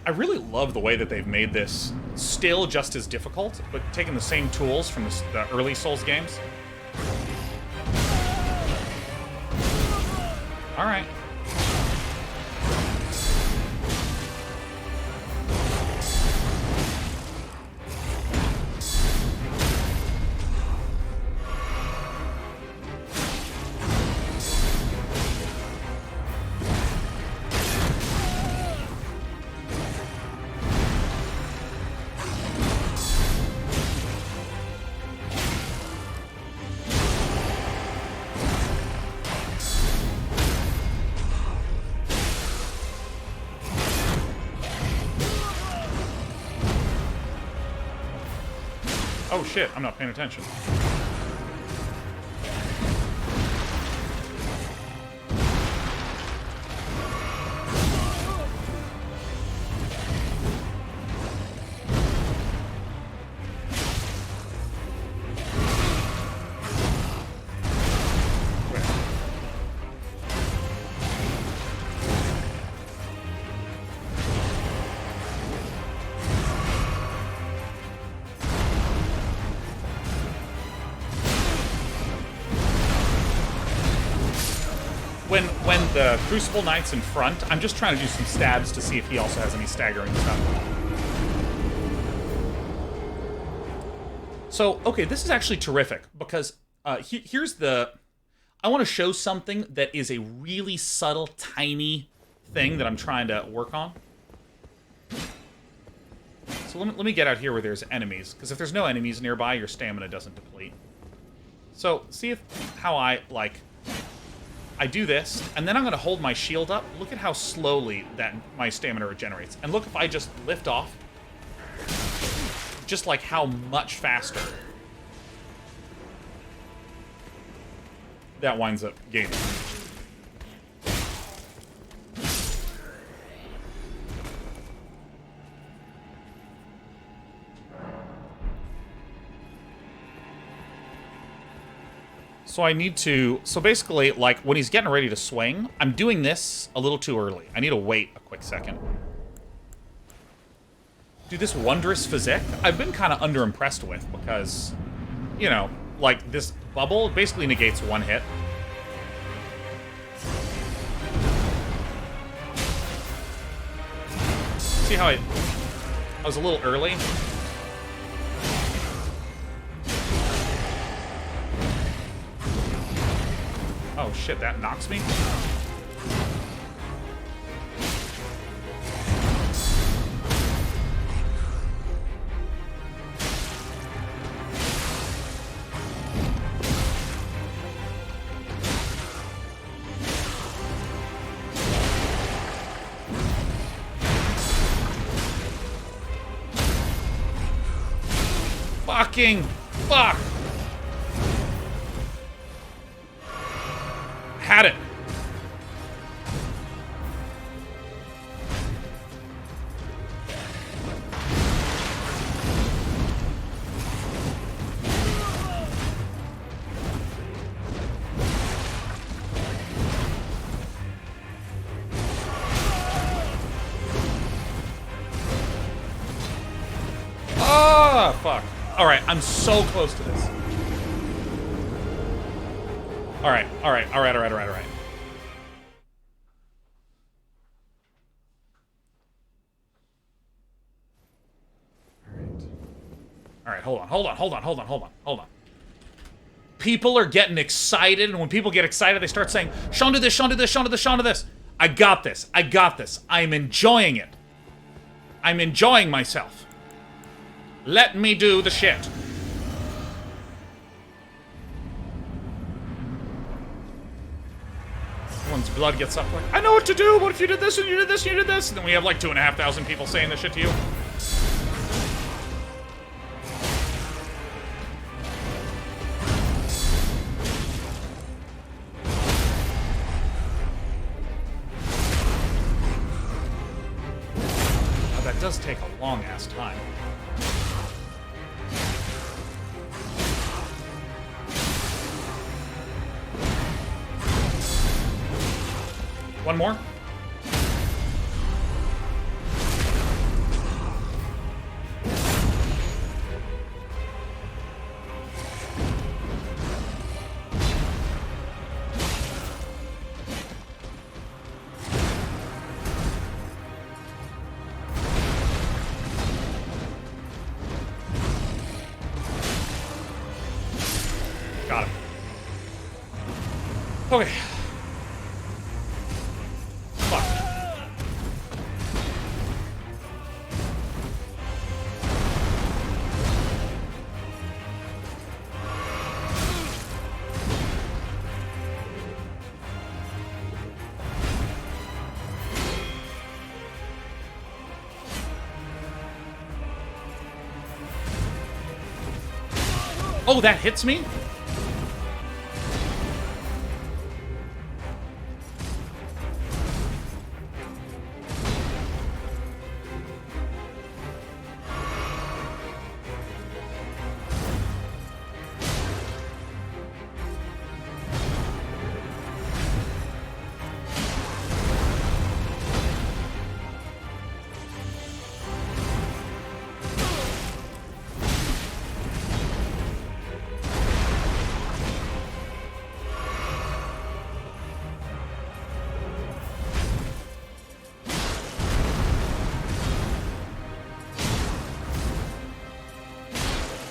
I really love the way that they've made this still just as difficult, but taking the same tools from the early Souls games. Alright. Oh shit, I'm not paying attention. When the Crucible Knight's in front, I'm just trying to do some stabs to see if he also has any staggering stuff. So, okay, this is actually terrific, because here's the... I want to show something that is a really subtle, tiny thing that I'm trying to work on. So let me get out here where there's enemies, because if there's no enemies nearby, your stamina doesn't deplete. So, see how I do this, and then I'm going to hold my shield up. Look at how slowly my stamina regenerates. And look if I just lift off, just like how much faster that winds up gaining. So I need to... So basically, like, when he's getting ready to swing, I'm doing this a little too early. I need to wait a quick second. Dude, this wondrous physique, I've been kind of underimpressed with because, you know, like, this bubble basically negates one hit. See how I was a little early? Oh shit, that knocks me? Fucking fuck! Had it. Ah, fuck. All right, I'm so close to this. All right. All right, hold on. People are getting excited, and when people get excited, they start saying, Sean, do this, Sean, do this, Sean, do this, Sean, do this. I got this. I'm enjoying it. I'm enjoying myself. Let me do the shit. Everyone's blood gets up like, I know what to do, what if you did this, and you did this, and you did this? And then we have like 2,500 people saying this shit to you. Now, that does take a long-ass time. One more. Got him. Okay. Oh, that hits me?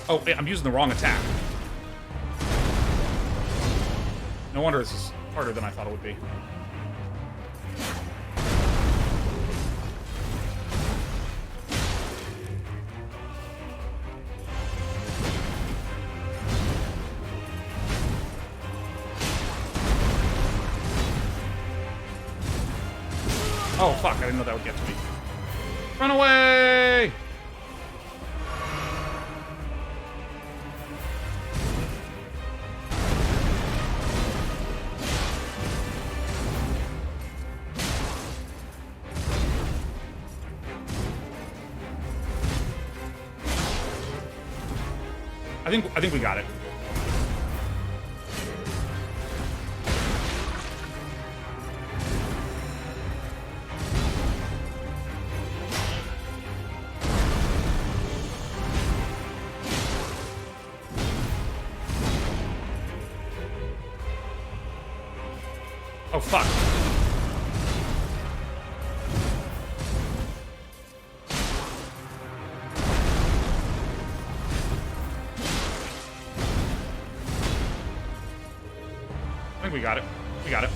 Oh, I'm using the wrong attack. No wonder this is harder than I thought it would be. Oh, fuck. I didn't know that would get to me. Run away! I think we got it. Oh, fuck. I think we got it. We got it.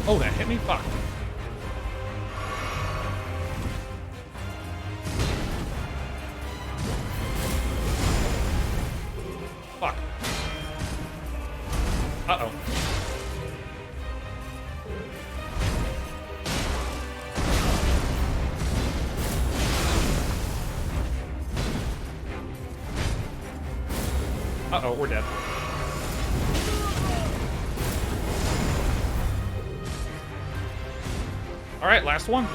Oh, that hit me? Fuck. Fuck. Uh-oh. Uh-oh, we're dead. All right, last one.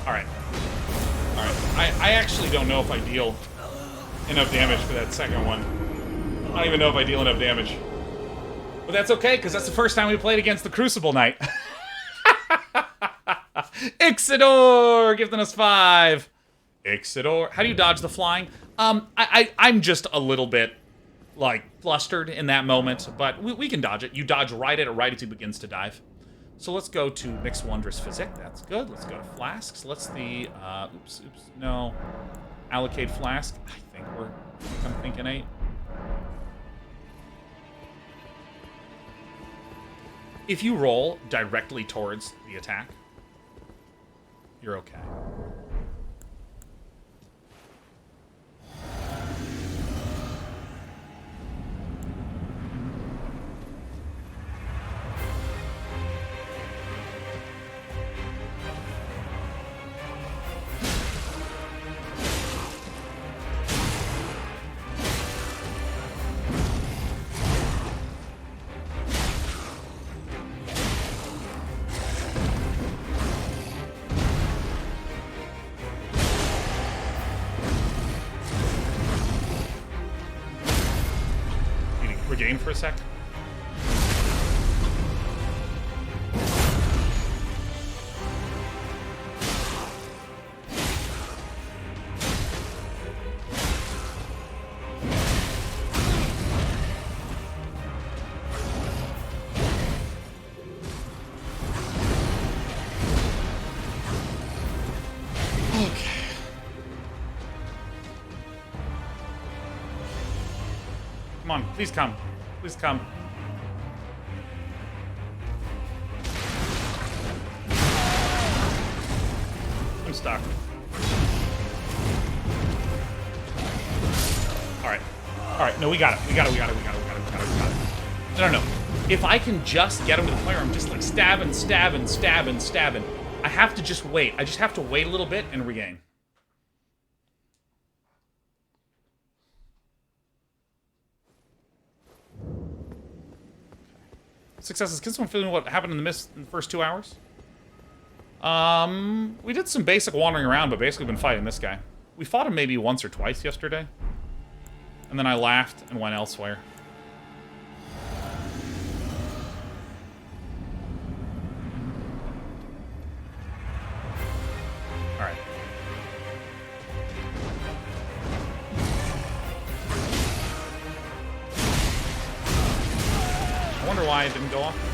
All right. All right. I actually don't know if I deal enough damage for that second one. I don't even know if I deal enough damage. But that's okay, because that's the first time we played against the Crucible Knight. Ixidor gifting us 5. Ixidor. How do you dodge the flying? I'm just a little bit, like, flustered in that moment, but we can dodge it. You dodge right at it right as he begins to dive. So let's go to Mixed Wondrous Physick. That's good. Let's go to Flasks. Let's the, no. Allocate Flask. I'm thinking 8. If you roll directly towards the attack, you're okay. Regain for a sec. Come on, please come. Please come. I'm stuck. Alright. Alright, no, we got it. We got it. No. If I can just get him to the player, I'm just like stabbing. I have to just wait. I just have to wait a little bit and regain. Successes. Can someone fill in what happened in the mist in the first 2 hours? We did some basic wandering around, but basically been fighting this guy. We fought him maybe once or twice yesterday. And then I laughed and went elsewhere. Alright. I wonder why it didn't go off.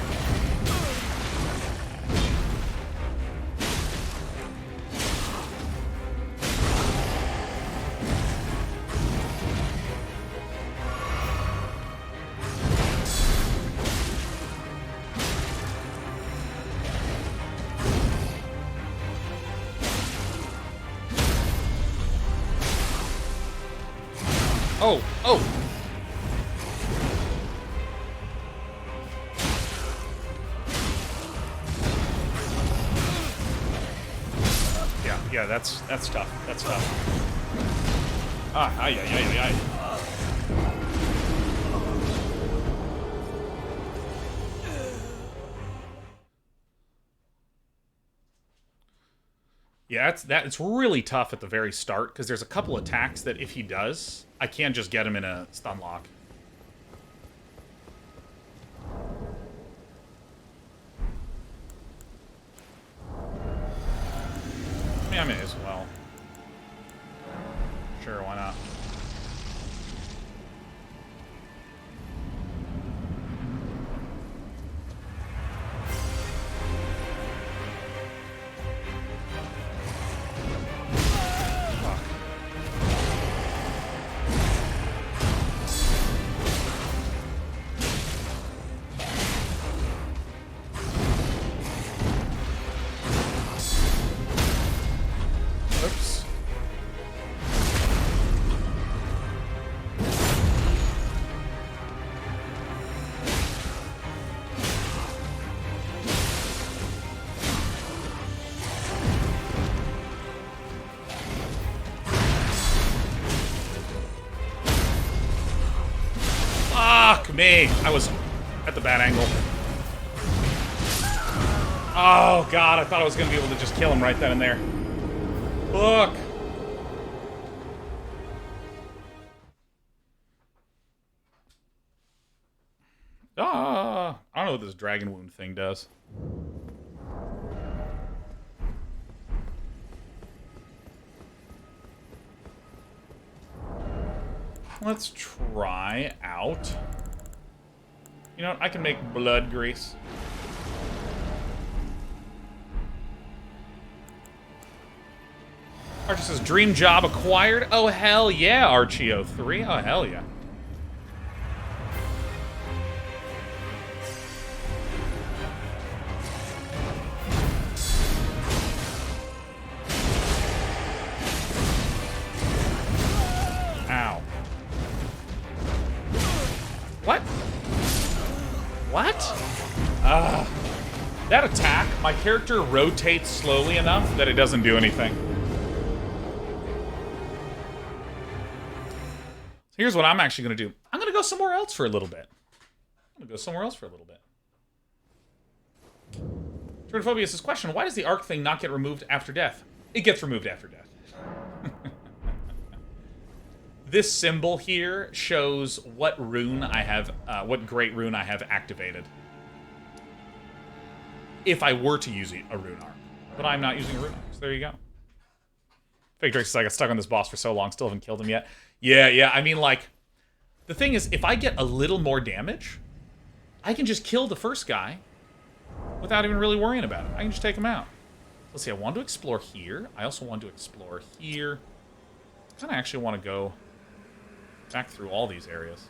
Oh, oh! Yeah, that's tough. That's tough. Ah, ay, ay, ay, ay, ay. Yeah, it's really tough at the very start, because there's a couple attacks that if he does, I can't just get him in a stun lock. I mean, I may as well. Sure, why not? Oops. Fuck me! I was at the bad angle. Oh god, I thought I was gonna be able to just kill him right then and there. Look! Ah! I don't know what this dragon wound thing does. Let's try out... You know what? I can make blood grease. Archie says, dream job acquired? Oh, hell yeah, Archie03. Oh, hell yeah. Ow. What? What? That attack, my character rotates slowly enough that it doesn't do anything. Here's what I'm actually going to do. I'm going to go somewhere else for a little bit. Turdophobia says, question, why does the arc thing not get removed after death? It gets removed after death. This symbol here shows what rune I have, what great rune I have activated. If I were to use a rune arc. But I'm not using a rune arc, so there you go. Fake Drake says, I got stuck on this boss for so long, still haven't killed him yet. Yeah, I mean, like, the thing is, if I get a little more damage, I can just kill the first guy without even really worrying about it. I can just take him out. Let's see, I want to explore here. I also want to explore here. I kind of actually want to go back through all these areas.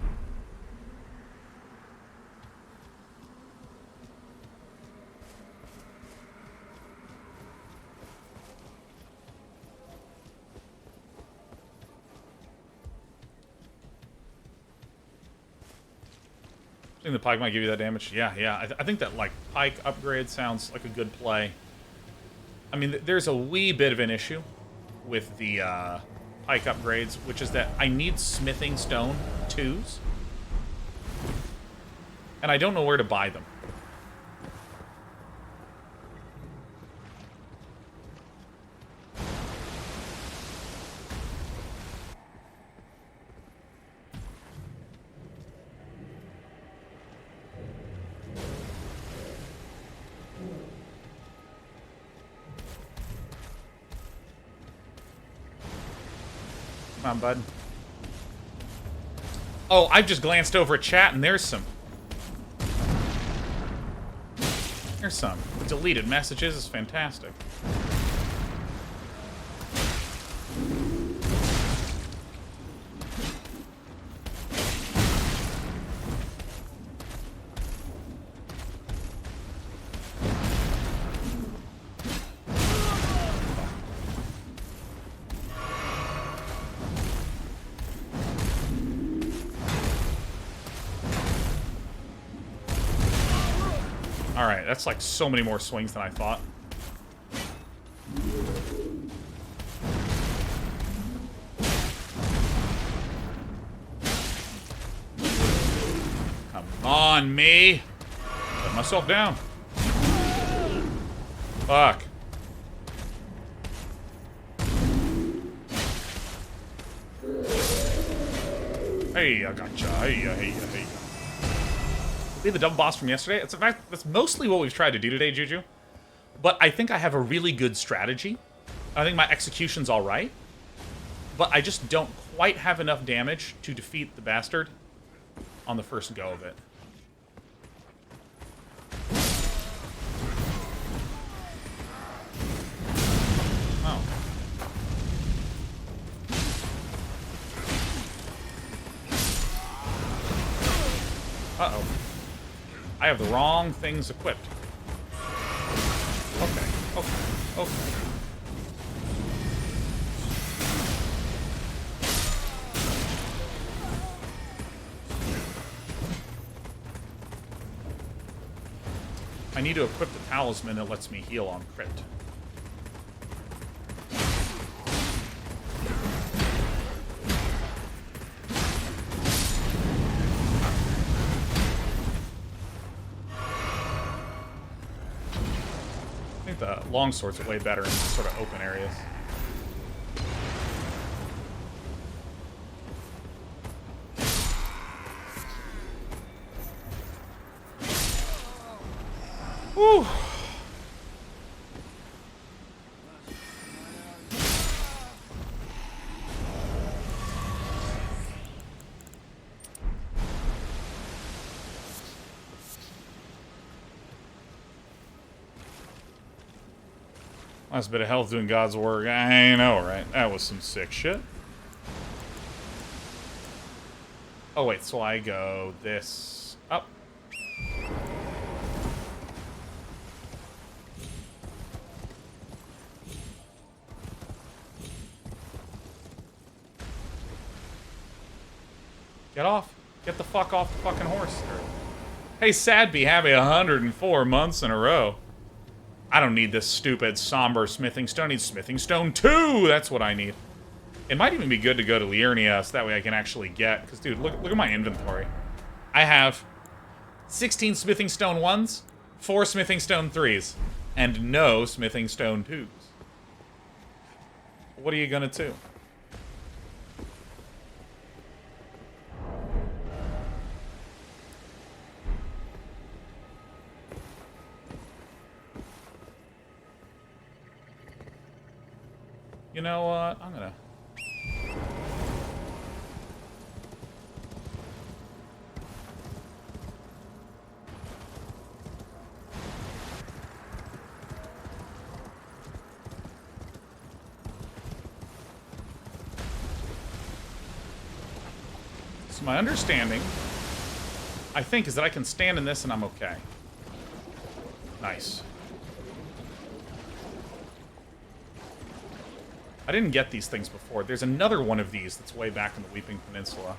I think the pike might give you that damage. Yeah. I think that, like, pike upgrade sounds like a good play. I mean, there's a wee bit of an issue with the pike upgrades, which is that I need smithing stone 2s. And I don't know where to buy them. Come on, bud. Oh, I've just glanced over at chat and there's some deleted messages. It's fantastic. Alright, that's like so many more swings than I thought. Come on, me! Let myself down. Fuck. Hey, I gotcha. Hey. Be the double boss from yesterday. It's in fact that's mostly what we've tried to do today, Juju. But I think I have a really good strategy. I think my execution's all right, but I just don't quite have enough damage to defeat the bastard on the first go of it. Oh. Uh-oh. I have the wrong things equipped. Okay. I need to equip the talisman that lets me heal on crit. I think the longswords are way better in sort of open areas. Whew. Last bit of health doing God's work. I know, right? That was some sick shit. Oh, wait, so I go this up. Get off. Get the fuck off the fucking horse. Hey, Sadby, happy 104 months in a row. I don't need this stupid, somber smithing stone. I need smithing stone 2! That's what I need. It might even be good to go to Liurnia, so that way I can actually get... Because, dude, look at my inventory. I have 16 smithing stone 1s, 4 smithing stone 3s, and no smithing stone 2s. What are you gonna do? You know what? I'm gonna... So my understanding, I think, is that I can stand in this and I'm okay. Nice. I didn't get these things before. There's another one of these that's way back in the Weeping Peninsula.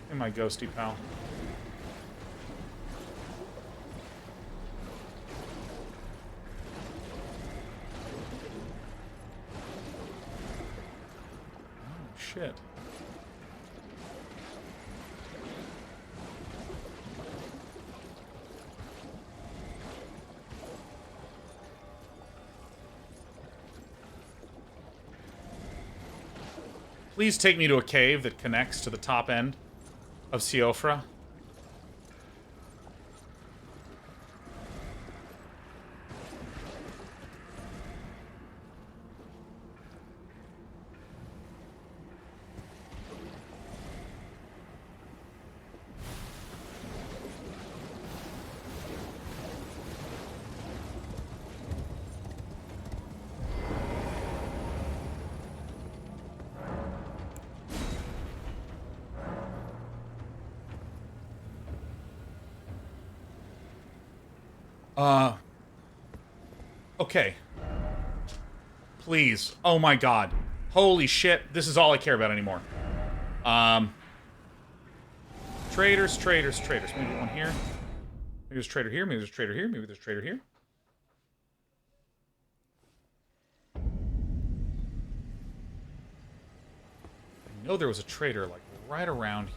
Hey, my ghosty pal. Shit. Please take me to a cave that connects to the top end of Siofra. Okay. Please. Oh my god. Holy shit. This is all I care about anymore. Traders, traders, traders. Maybe one here. Maybe there's a trader here. Maybe there's a trader here. Maybe there's a trader here. I know there was a trader, like, right around here.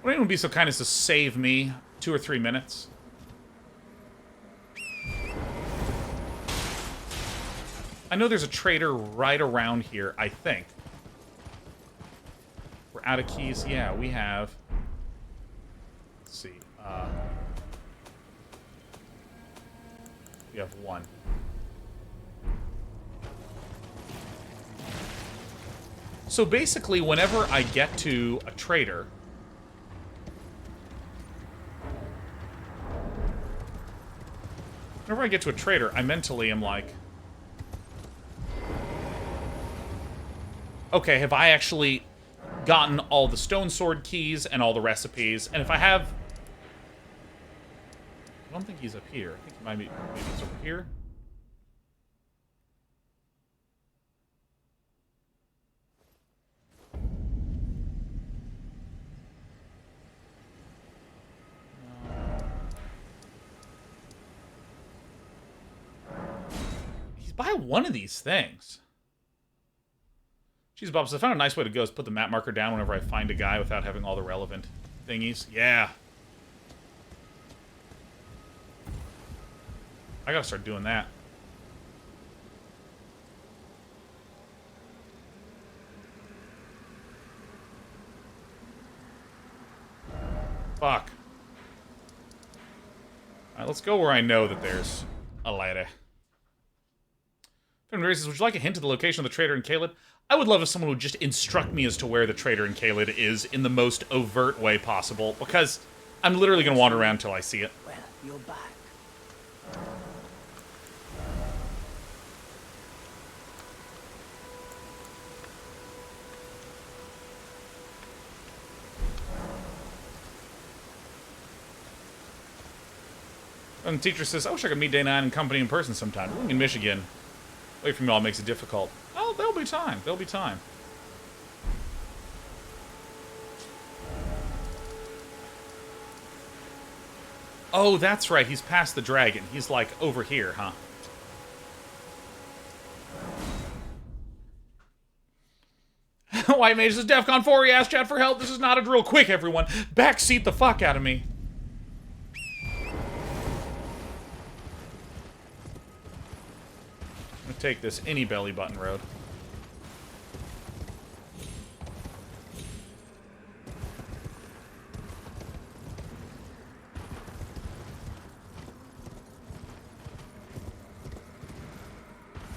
Would anyone be so kind as to save me 2 or 3 minutes? I know there's a trader right around here, I think. We're out of keys. Yeah, we have... Let's see. We have 1. So basically, whenever I get to a trader... Whenever I get to a trader, I mentally am like... Okay, have I actually gotten all the stone sword keys and all the recipes? And if I have... I don't think he's up here. I think he might be... Maybe he's over here. He's by one of these things. Jeez, Bob, so I found a nice way to go is put the map marker down whenever I find a guy without having all the relevant thingies. Yeah. I gotta start doing that. Fuck. Alright, let's go where I know that there's a lady. Would you like a hint of the location of the trader in Caelid? I would love if someone would just instruct me as to where the trader in Caelid is in the most overt way possible, because I'm literally going to wander around until I see it. Well, you're back. And the teacher says, I wish I could meet Day 9 and company in person sometime. Living in Michigan, away from y'all makes it difficult. Oh, there'll be time. There'll be time. Oh, that's right. He's past the dragon. He's, like, over here, huh? White Mage says, DEFCON 4, he asked chat for help. This is not a drill. Quick, everyone. Backseat the fuck out of me. I'm gonna take this any belly button road.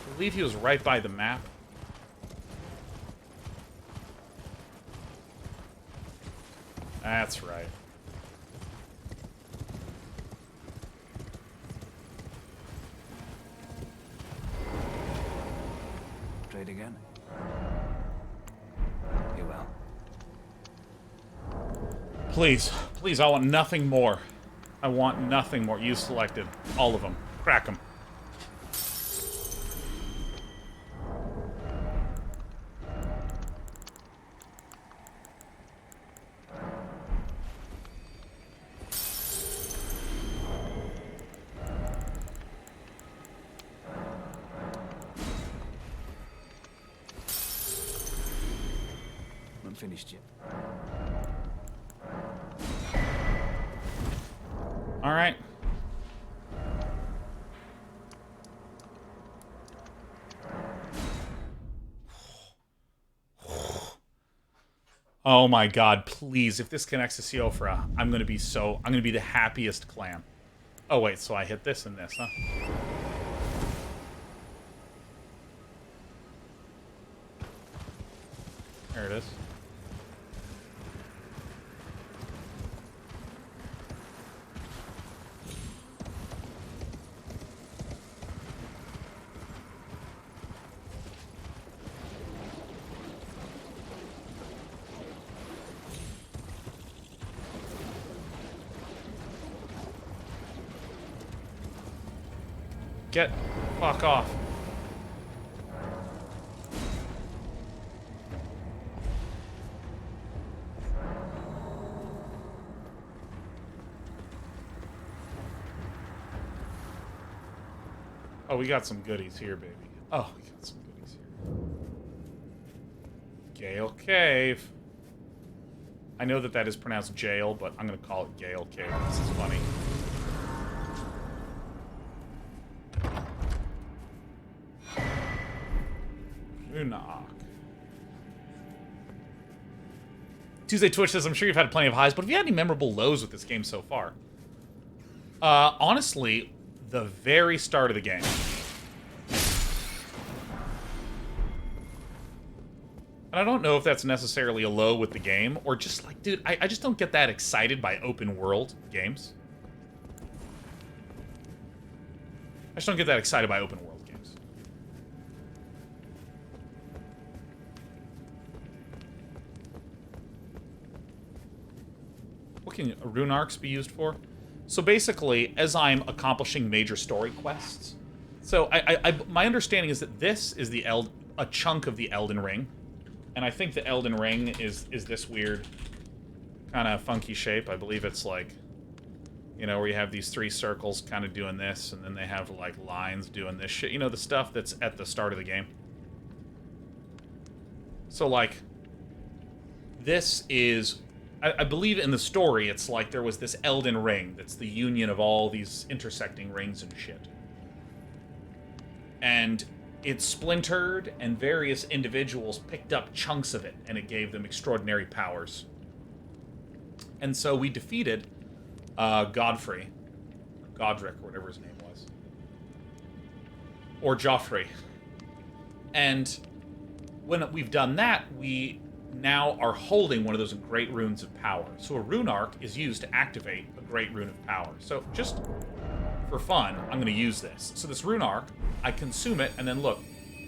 I believe he was right by the map. That's right. Trade again? You will. Please, please, I want nothing more. I want nothing more. You selected all of them. Crack them. Finished yet. All right. Oh my god, please, if this connects to Siofra, I'm gonna be the happiest clam. Oh wait, so I hit this and this, huh? There it is. Get fuck off. Oh, we got some goodies here, baby. Oh, we got some goodies here. Gale Cave. I know that that is pronounced jail, but I'm going to call it Gale Cave. This is funny. Runak. Tuesday Twitch says, I'm sure you've had plenty of highs, but have you had any memorable lows with this game so far? Honestly, the very start of the game. And I don't know if that's necessarily a low with the game, or just like, dude, I just don't get that excited by open world games. I just don't get that excited by open world games. What can rune arcs be used for? So basically, as I'm accomplishing major story quests, so my understanding is that this is a chunk of the Elden Ring, and I think the Elden Ring is this weird, kind of funky shape. I believe it's like, you know, where you have these 3 circles kind of doing this, and then they have like lines doing this shit. You know, the stuff that's at the start of the game. So like, this is. I believe in the story, it's like there was this Elden Ring that's the union of all these intersecting rings and shit. And it splintered, and various individuals picked up chunks of it, and it gave them extraordinary powers. And so we defeated Godric, or whatever his name was. Or Joffrey. And when we've done that, we now are holding one of those great runes of power. So a rune arc is used to activate a great rune of power. So just for fun, I'm going to use this. So this rune arc, I consume it, and then look,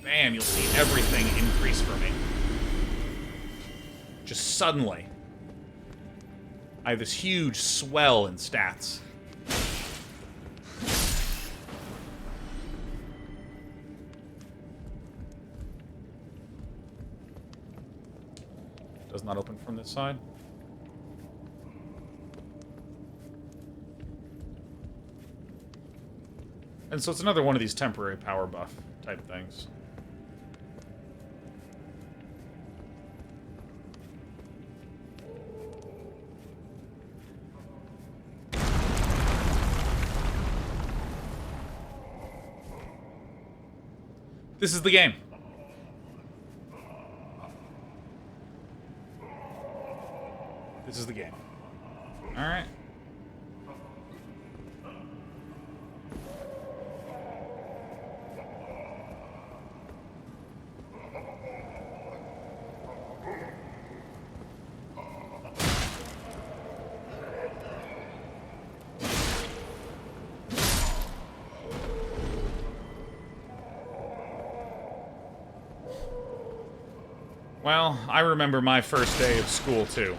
bam, you'll see everything increase for me. Just suddenly, I have this huge swell in stats. Does not open from this side. And so it's another one of these temporary power buff type things. This is the game. This is the game. Alright. Well, I remember my first day of school, too.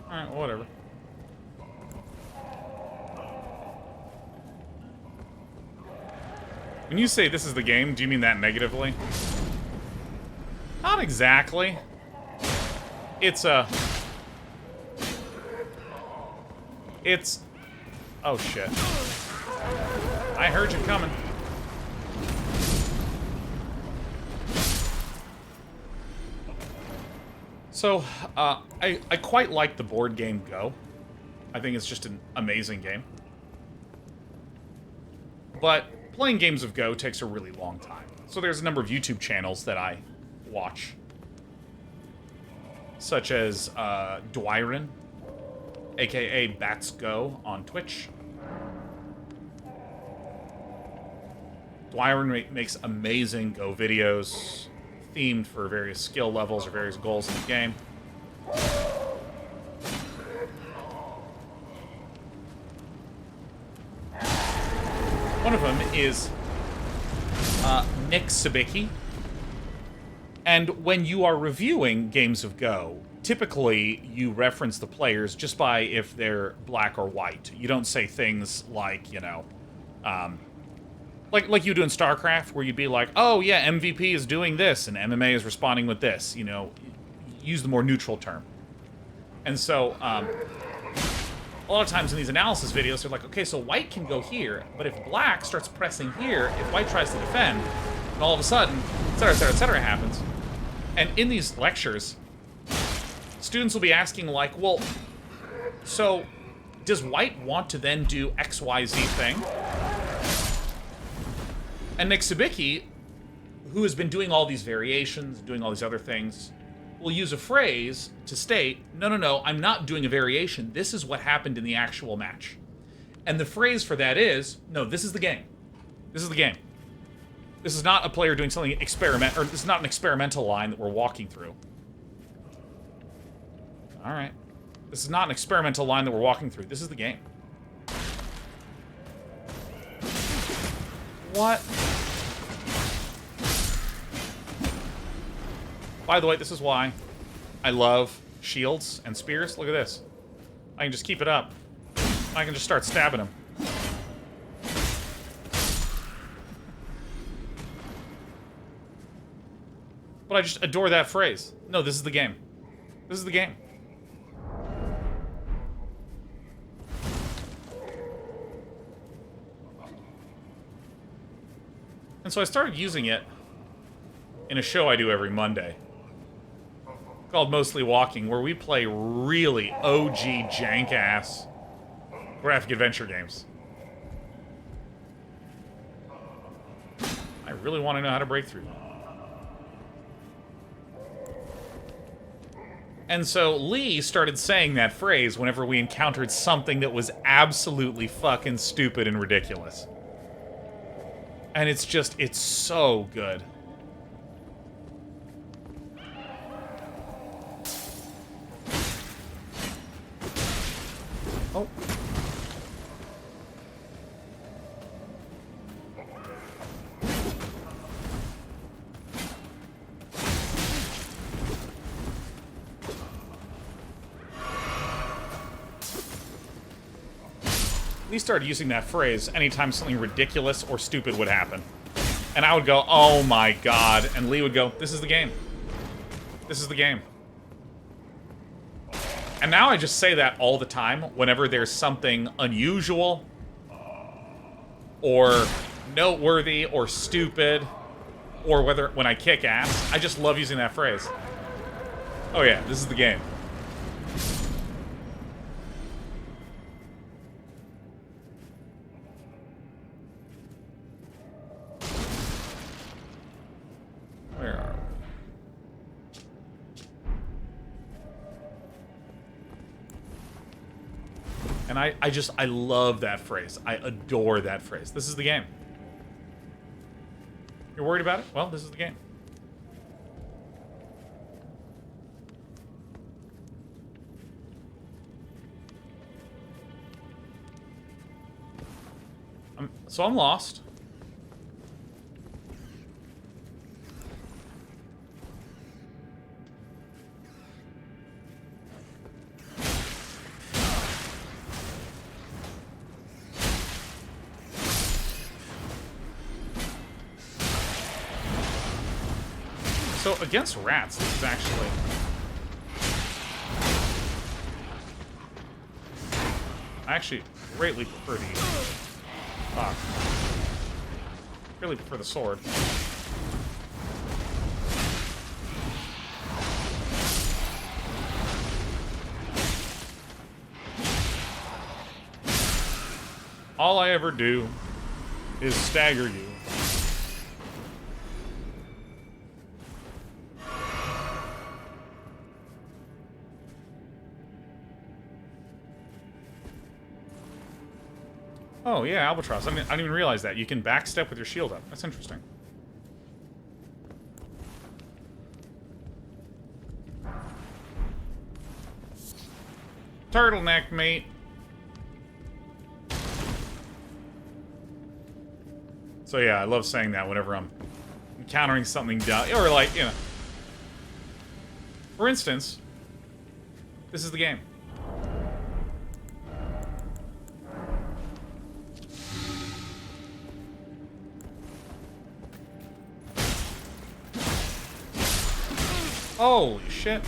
Alright, whatever. When you say this is the game, do you mean that negatively? Not exactly. It's a... It's... Oh, shit. I heard you coming. So, I quite like the board game Go. I think it's just an amazing game. But playing games of Go takes a really long time. So there's a number of YouTube channels that I watch. Such as Dwyron, aka Bats Go on Twitch. Dwyron makes amazing Go videos, themed for various skill levels or various goals in the game. One of them is Nick Sabicki. And when you are reviewing games of Go, typically you reference the players just by if they're black or white. You don't say things like, you know, like you do in StarCraft, where you'd be like, oh yeah, MVP is doing this and MMA is responding with this. You know, use the more neutral term. And so, a lot of times in these analysis videos, they're like, okay, so white can go here, but if black starts pressing here, if white tries to defend, and all of a sudden, et cetera, happens. And in these lectures, students will be asking, like, well, so does white want to then do XYZ thing? And Nick Sabicki, who has been doing all these variations, doing all these other things, will use a phrase to state, no, I'm not doing a variation. This is what happened in the actual match. And the phrase for that is, no, this is the game. This is the game. This is not a player doing something or this is not an experimental line that we're walking through. All right. This is not an experimental line that we're walking through. This is the game. What? By the way, this is why I love shields and spears. Look at this. I can just keep it up. I can just start stabbing him. But I just adore that phrase. No, this is the game. This is the game. And so I started using it in a show I do every Monday called Mostly Walking, where we play really OG jank-ass graphic adventure games. I really want to know how to break through. And so Lee started saying that phrase whenever we encountered something that was absolutely fucking stupid and ridiculous. And it's just, it's so good. Oh. Lee started using that phrase anytime something ridiculous or stupid would happen. And I would go, oh my god. And Lee would go, this is the game. This is the game. And now I just say that all the time whenever there's something unusual or noteworthy or stupid or when I kick ass. I just love using that phrase. Oh yeah, this is the game. Where are we? And I love that phrase. I adore that phrase. This is the game. You're worried about it? Well, this is the game. So I'm lost. So against rats, this is actually... I actually greatly prefer the... really prefer the sword. All I ever do is stagger you. Oh, yeah, Albatross. I didn't even realize that. You can backstep with your shield up. That's interesting. Turtleneck, mate. So yeah, I love saying that whenever I'm encountering something dumb. Or like, you know. For instance, this is the game. Holy shit.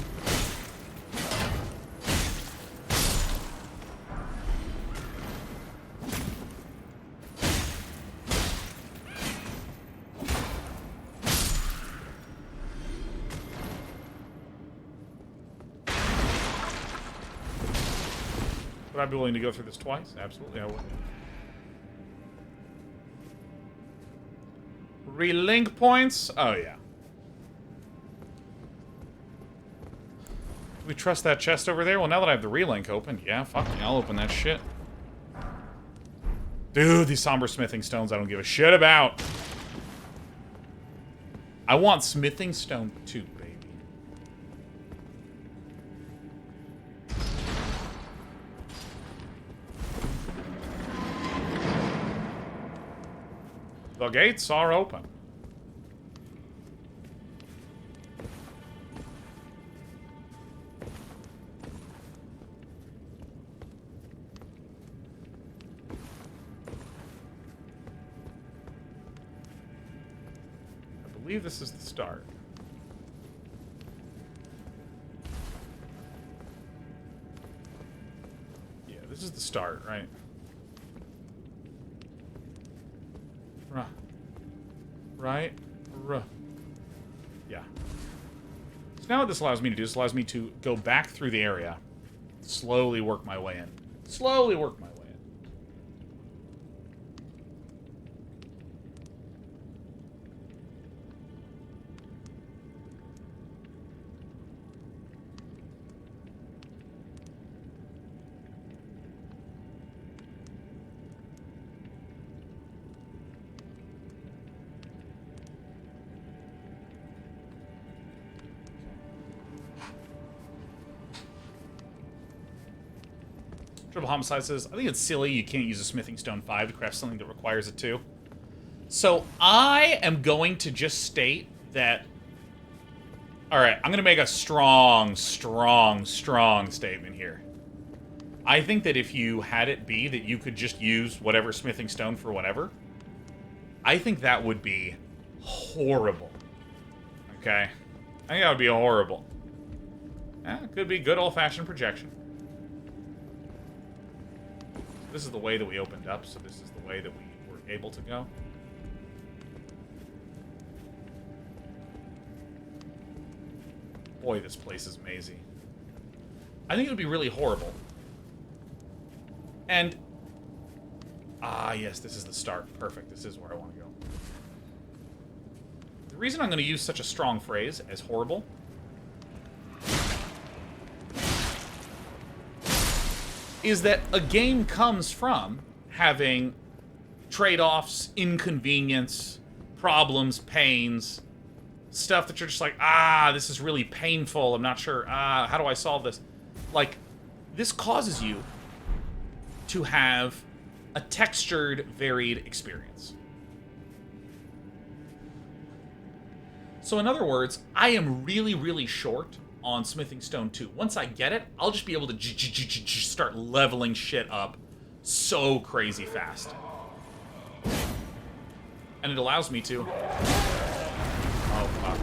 Would I be willing to go through this twice? Absolutely, I would. Relink points? Oh, yeah. Do we trust that chest over there? Well, now that I have the relink open, yeah, fuck me, I'll open that shit. Dude, these somber smithing stones I don't give a shit about. I want smithing stone 2, baby. The gates are open. I believe this is the start. Yeah, this is the start, right? Right? Yeah. So now what this allows me to do, this allows me to go back through the area, slowly work my way in. Slowly work my way in. Triple Homicide says, I think it's silly you can't use a Smithing Stone 5 to craft something that requires it too. So I am going to just state that... Alright, I'm going to make a strong statement here. I think that if you had it be that you could just use whatever Smithing Stone for whatever, I think that would be horrible. Okay? I think that would be horrible. It could be good old-fashioned projection. This is the way that we opened up, so this is the way that we were able to go. Boy, this place is mazy. I think it would be really horrible. And... Ah, yes, this is the start. Perfect. This is where I want to go. The reason I'm going to use such a strong phrase as horrible is that a game comes from having trade-offs, inconvenience, problems, pains, stuff that you're just like, this is really painful, I'm not sure, how do I solve this? Like, this causes you to have a textured, varied experience. So in other words, I am really, really short on Smithing Stone 2. Once I get it, I'll just be able to start leveling shit up so crazy fast. And it allows me to... Oh, fuck.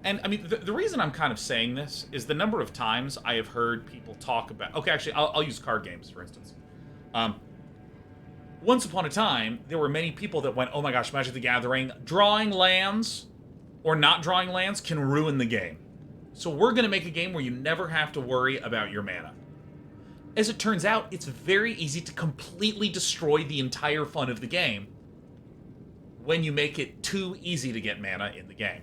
And, I mean, the reason I'm kind of saying this is the number of times I have heard people talk about... Okay, actually, I'll use card games, for instance. Once upon a time, there were many people that went, oh my gosh, Magic the Gathering, drawing lands or not drawing lands can ruin the game. So we're going to make a game where you never have to worry about your mana. As it turns out, it's very easy to completely destroy the entire fun of the game when you make it too easy to get mana in the game.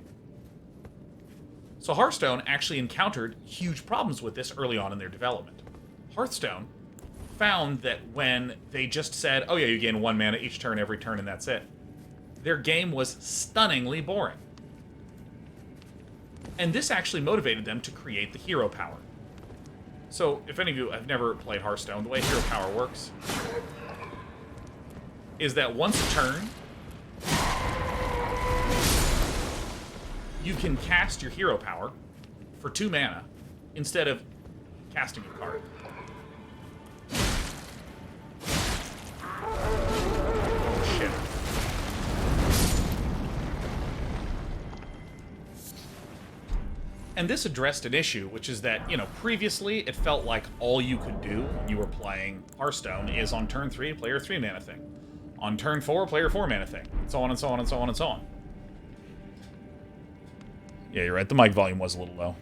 So Hearthstone actually encountered huge problems with this early on in their development. Hearthstone found that when they just said, oh yeah, you gain 1 mana each turn, every turn, and that's it, their game was stunningly boring. And this actually motivated them to create the hero power. So, if any of you have never played Hearthstone, the way hero power works is that once a turn, you can cast your hero power for 2 mana instead of casting a card. Oh, shit. And this addressed an issue, which is that, you know, previously it felt like all you could do when you were playing Hearthstone is on turn 3, play your 3 mana thing. On turn 4, play your 4 mana thing. And so on and so on and so on and so on. Yeah, you're right. The mic volume was a little low.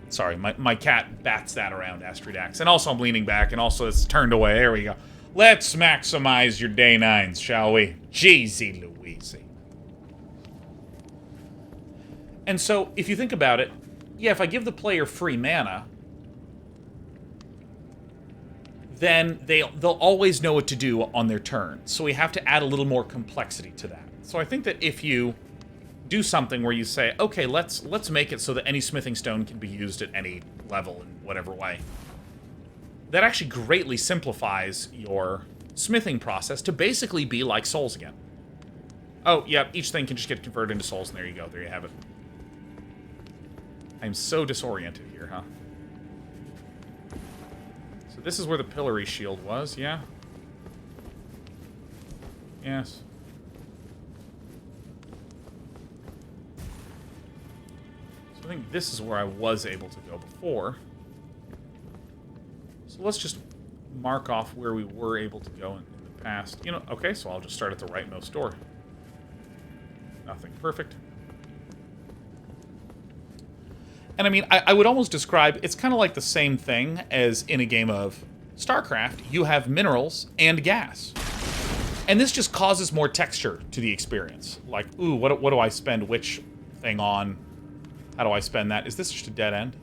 Sorry, my cat bats that around, Astridax. And also I'm leaning back, and also it's turned away. There we go. Let's maximize your day 9s, shall we? Jeezy Louise. And so, if you think about it, yeah, if I give the player free mana, then they'll always know what to do on their turn. So we have to add a little more complexity to that. So I think that if you do something where you say, okay, let's make it so that any smithing stone can be used at any level in whatever way, that actually greatly simplifies your smithing process to basically be like souls again. Oh, yeah, each thing can just get converted into souls, and there you go. There you have it. I'm so disoriented here, huh? So this is where the pillory shield was, yeah? Yes. So I think this is where I was able to go before. So let's just mark off where we were able to go in the past. You know, okay, so I'll just start at the rightmost door. Nothing perfect. And I mean, I would almost describe, it's kind of like the same thing as in a game of StarCraft. You have minerals and gas. And this just causes more texture to the experience. Like, ooh, what do I spend which thing on? How do I spend that? Is this just a dead end?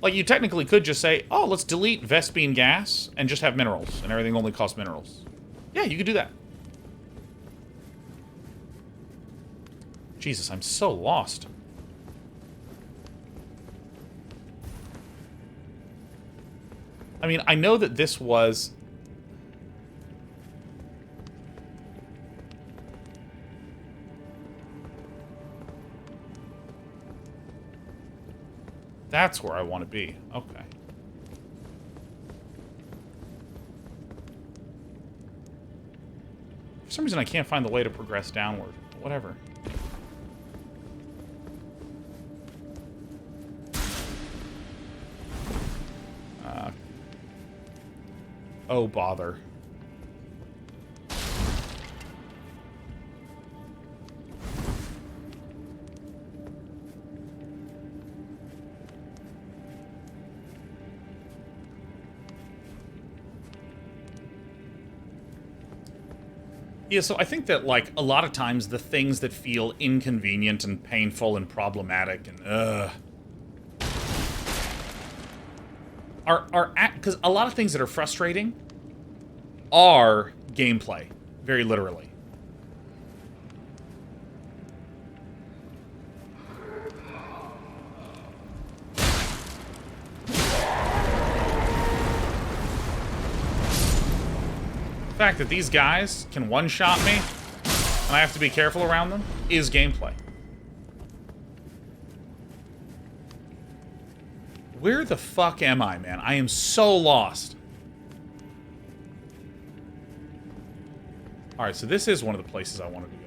Like, you technically could just say, oh, let's delete Vespine gas and just have minerals, and everything only costs minerals. Yeah, you could do that. Jesus, I'm so lost. I mean, I know that this was... That's where I want to be. Okay. For some reason, I can't find the way to progress downward. Whatever. Oh, bother. Yeah, so I think that, like, a lot of times the things that feel inconvenient and painful and problematic and, because a lot of things that are frustrating are gameplay, very literally. The fact that these guys can one-shot me, and I have to be careful around them, is gameplay. Where the fuck am I, man? I am so lost. Alright, so this is one of the places I wanted to go.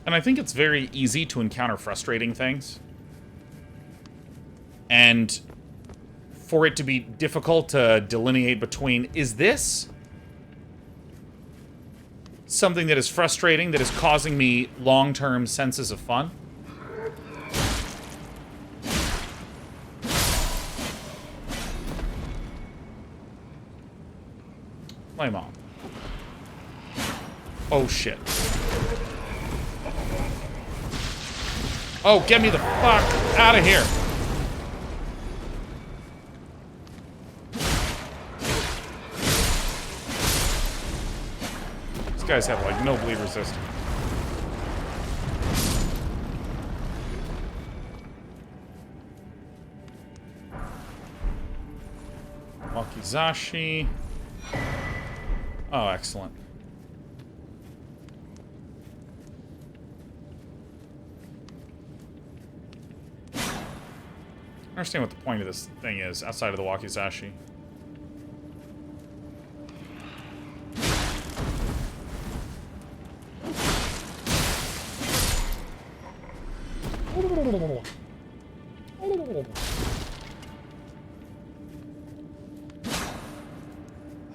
And I think it's very easy to encounter frustrating things. And for it to be difficult to delineate between, is this something that is frustrating, that is causing me long-term senses of fun? My mom. Oh, shit. Oh, get me the fuck out of here. These guys have, like, no bleed resistance. Wakizashi. Oh, excellent. I understand what the point of this thing is outside of the Wakizashi.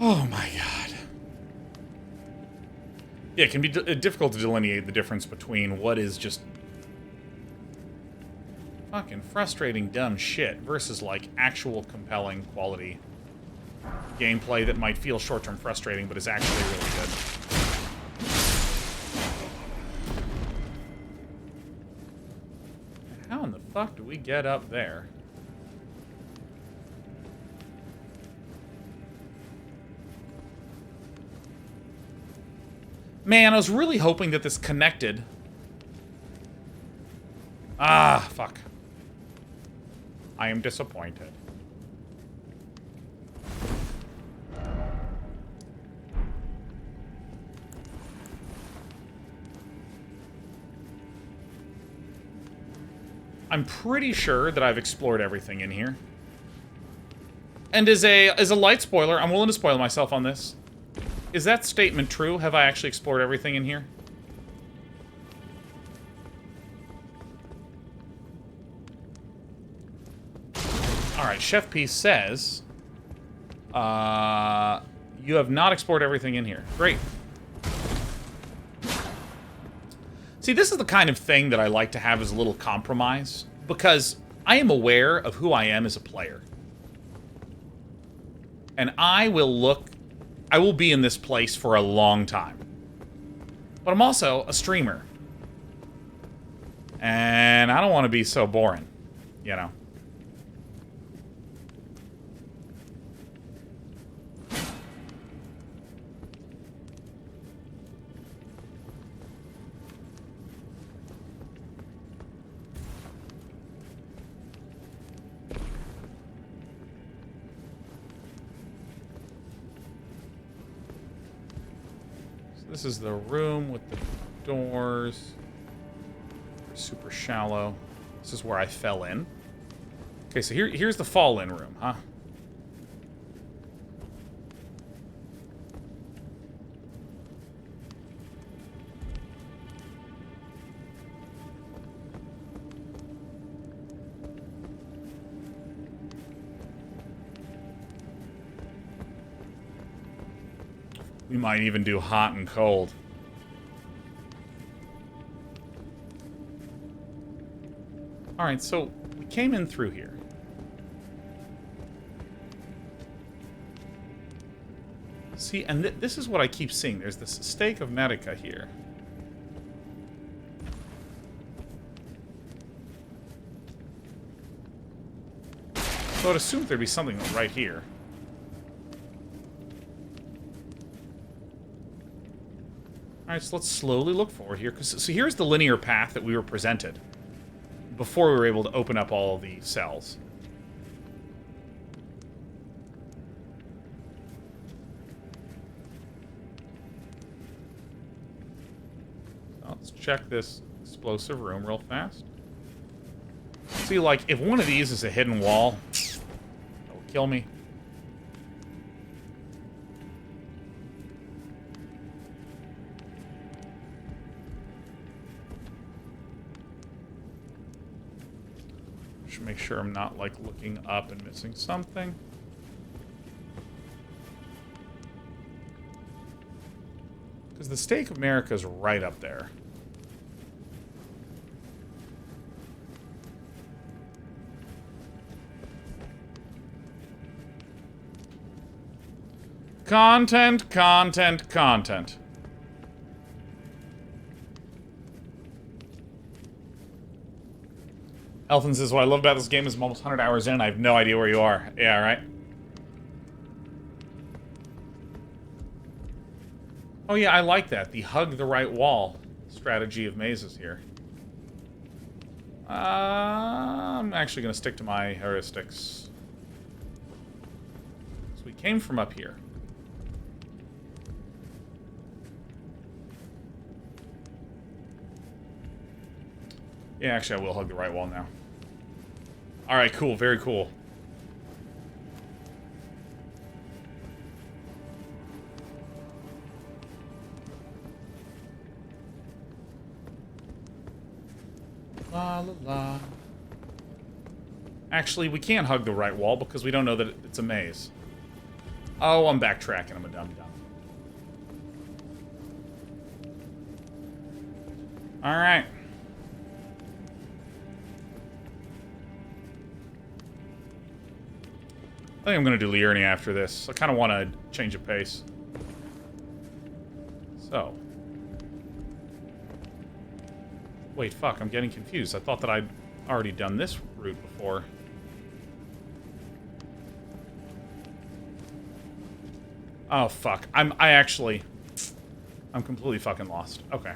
Oh my god. Yeah, it can be difficult to delineate the difference between what is just fucking frustrating dumb shit versus, like, actual compelling quality gameplay that might feel short-term frustrating but is actually really good. How in the fuck do we get up there? Man, I was really hoping that this connected. Ah, fuck. I am disappointed. I'm pretty sure that I've explored everything in here. And as a light spoiler, I'm willing to spoil myself on this. Is that statement true? Have I actually explored everything in here? Alright, Chef P says... you have not explored everything in here. Great. See, this is the kind of thing that I like to have as a little compromise, because I am aware of who I am as a player. And I will be in this place for a long time. But I'm also a streamer. And I don't want to be so boring, you know. This is the room with the doors. Super shallow. This is where I fell in. Okay, so here's the fall-in room, huh? We might even do hot and cold. Alright, so we came in through here. See, and this is what I keep seeing. There's this stake of Medica here. So I'd assume there'd be something right here. Alright, so let's slowly look forward here. So here's the linear path that we were presented before we were able to open up all of the cells. So let's check this explosive room real fast. See, like, if one of these is a hidden wall, that will kill me. Make sure I'm not, like, looking up and missing something. Because the Stake of America is right up there. Content, content, content. Elfin says, what I love about this game is I'm almost 100 hours in and I have no idea where you are. Yeah, right? Oh yeah, I like that. The hug the right wall strategy of mazes here. I'm actually going to stick to my heuristics. So we came from up here. Yeah, actually, I will hug the right wall now. Alright, cool. Very cool. La la la. Actually, we can't hug the right wall because we don't know that it's a maze. Oh, I'm backtracking. I'm a dum-dum. Alright. I think I'm going to do Liurnia after this. I kind of want to change of pace. So. Wait, fuck. I'm getting confused. I thought that I'd already done this route before. Oh, fuck. I'm completely fucking lost. Okay.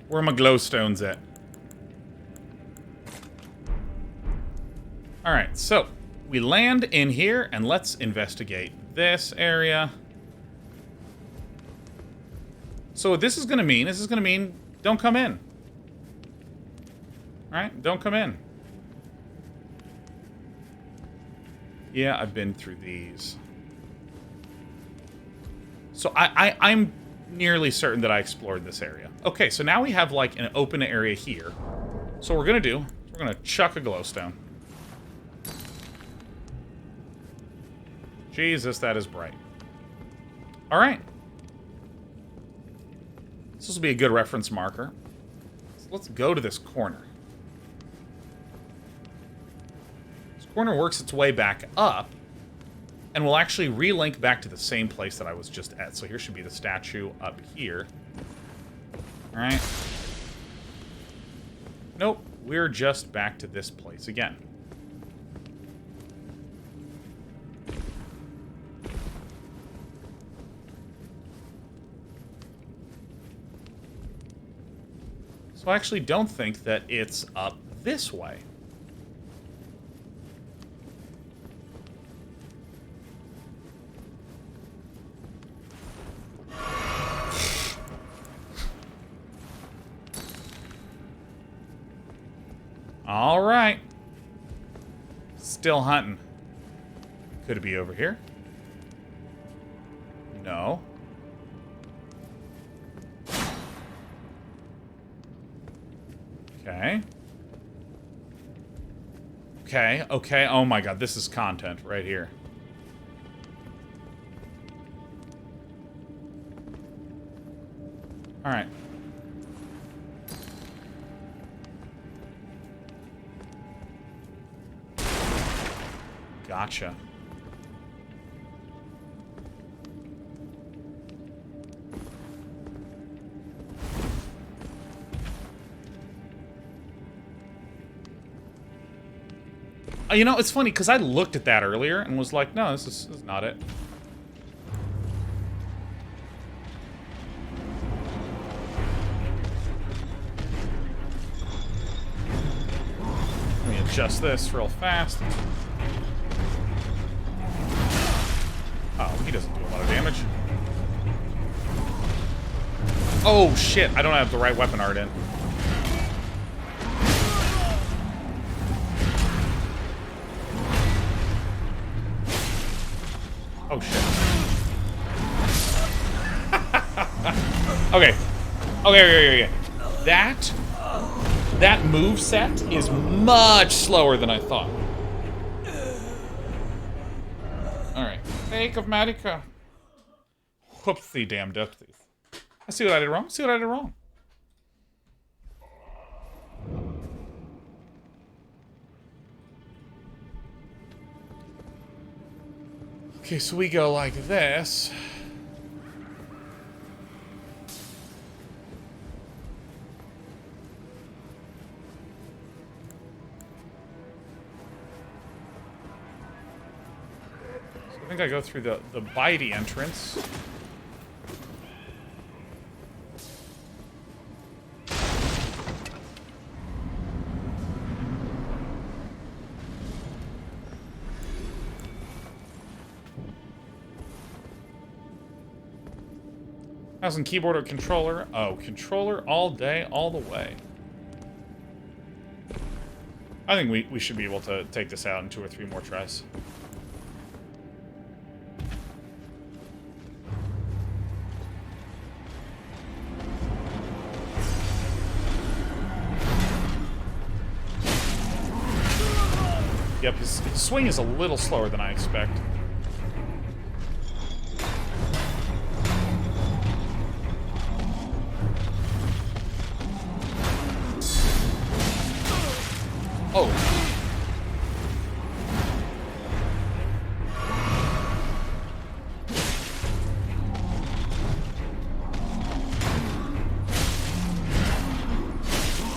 Where are my glowstones at? Alright, so we land in here and let's investigate this area. So what this is gonna mean, don't come in. Alright, don't come in. Yeah, I've been through these. So I'm nearly certain that I explored this area. Okay, so now we have, like, an open area here. So what we're gonna do, we're gonna chuck a glowstone. Jesus, that is bright. Alright. This will be a good reference marker. So let's go to this corner. This corner works its way back up, and we'll actually relink back to the same place that I was just at. So here should be the statue up here. Alright. Nope, we're just back to this place again. So I actually don't think that it's up this way. All right. Still hunting. Could it be over here? No. Okay. Okay, okay. Oh my god, this is content right here. All right. Gotcha. You know, it's funny, because I looked at that earlier and was like, no, this is not it. Let me adjust this real fast. Oh, he doesn't do a lot of damage. Oh, shit. I don't have the right weapon art in. Oh, shit. Okay. Okay. That move set is much slower than I thought. Alright. Sake of Marika. Whoopsie damn dupsies. I see what I did wrong. Okay, so we go like this. So I think I go through the bitey entrance. Mouse and keyboard or controller? Oh, controller all day, all the way. I think we should be able to take this out in 2 or 3 more tries. Yep, his swing is a little slower than I expect. Oh.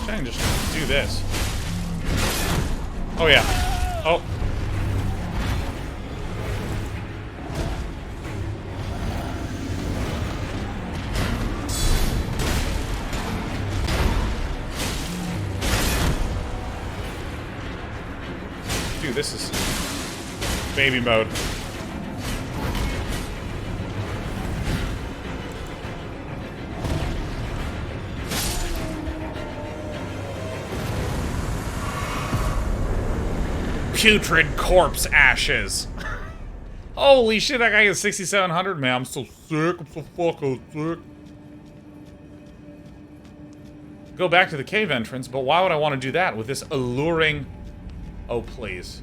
I can just do this. Oh, yeah. Oh. Dude, this is baby mode. Putrid corpse ashes. Holy shit, that guy is 6,700. Man, I'm so sick. I'm so fucking sick. Go back to the cave entrance, but why would I want to do that with this alluring... Oh, please.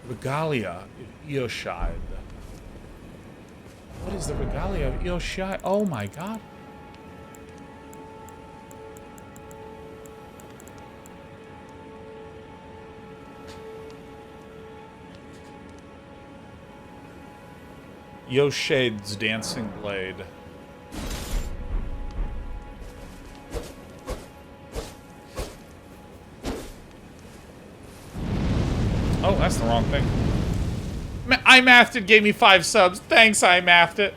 Regalia of Eoshide. What is the Regalia of Eoshide? Oh my god. Eoshade's dancing blade. Oh, that's the wrong thing. I mathed it, gave me 5 subs. Thanks, I mathed it.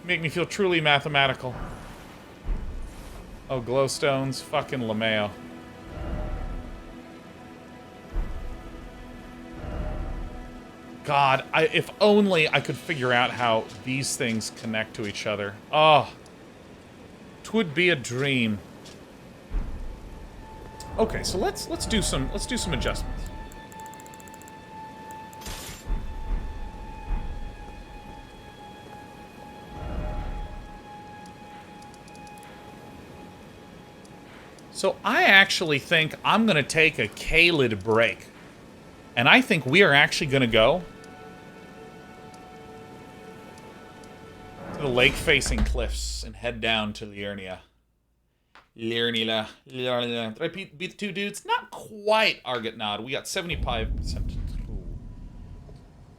Make me feel truly mathematical. Oh, glowstones. Fucking LeMayo. God, if only I could figure out how these things connect to each other. Oh. 'Twould be a dream. Okay, so let's do some adjustments. So I actually think I'm going to take a Caelid break. And I think we are actually going to go to the lake-facing cliffs and head down to Liurnia. Liurnia. Did I beat the 2 dudes? Not quite Argotnod. We got 75%.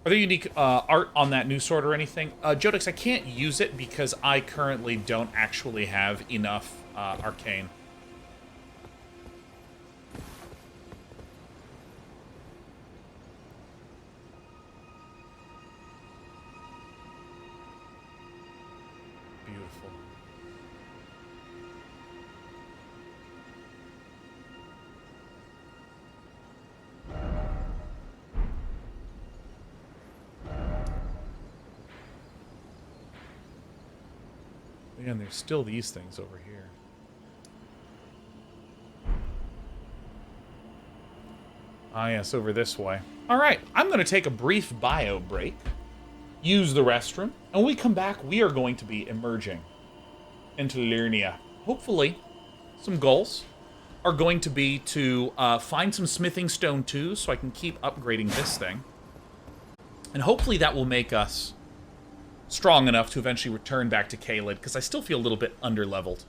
Are there unique art on that new sword or anything? Jodix, I can't use it because I currently don't actually have enough arcane. Beautiful. Man, there's still these things over here. Ah, yes, over this way. All right, I'm going to take a brief bio break, use the restroom, and when we come back, we are going to be emerging into Liurnia. Hopefully, some goals are going to be to find some smithing stone too, so I can keep upgrading this thing. And hopefully that will make us strong enough to eventually return back to Caelid, because I still feel a little bit underleveled.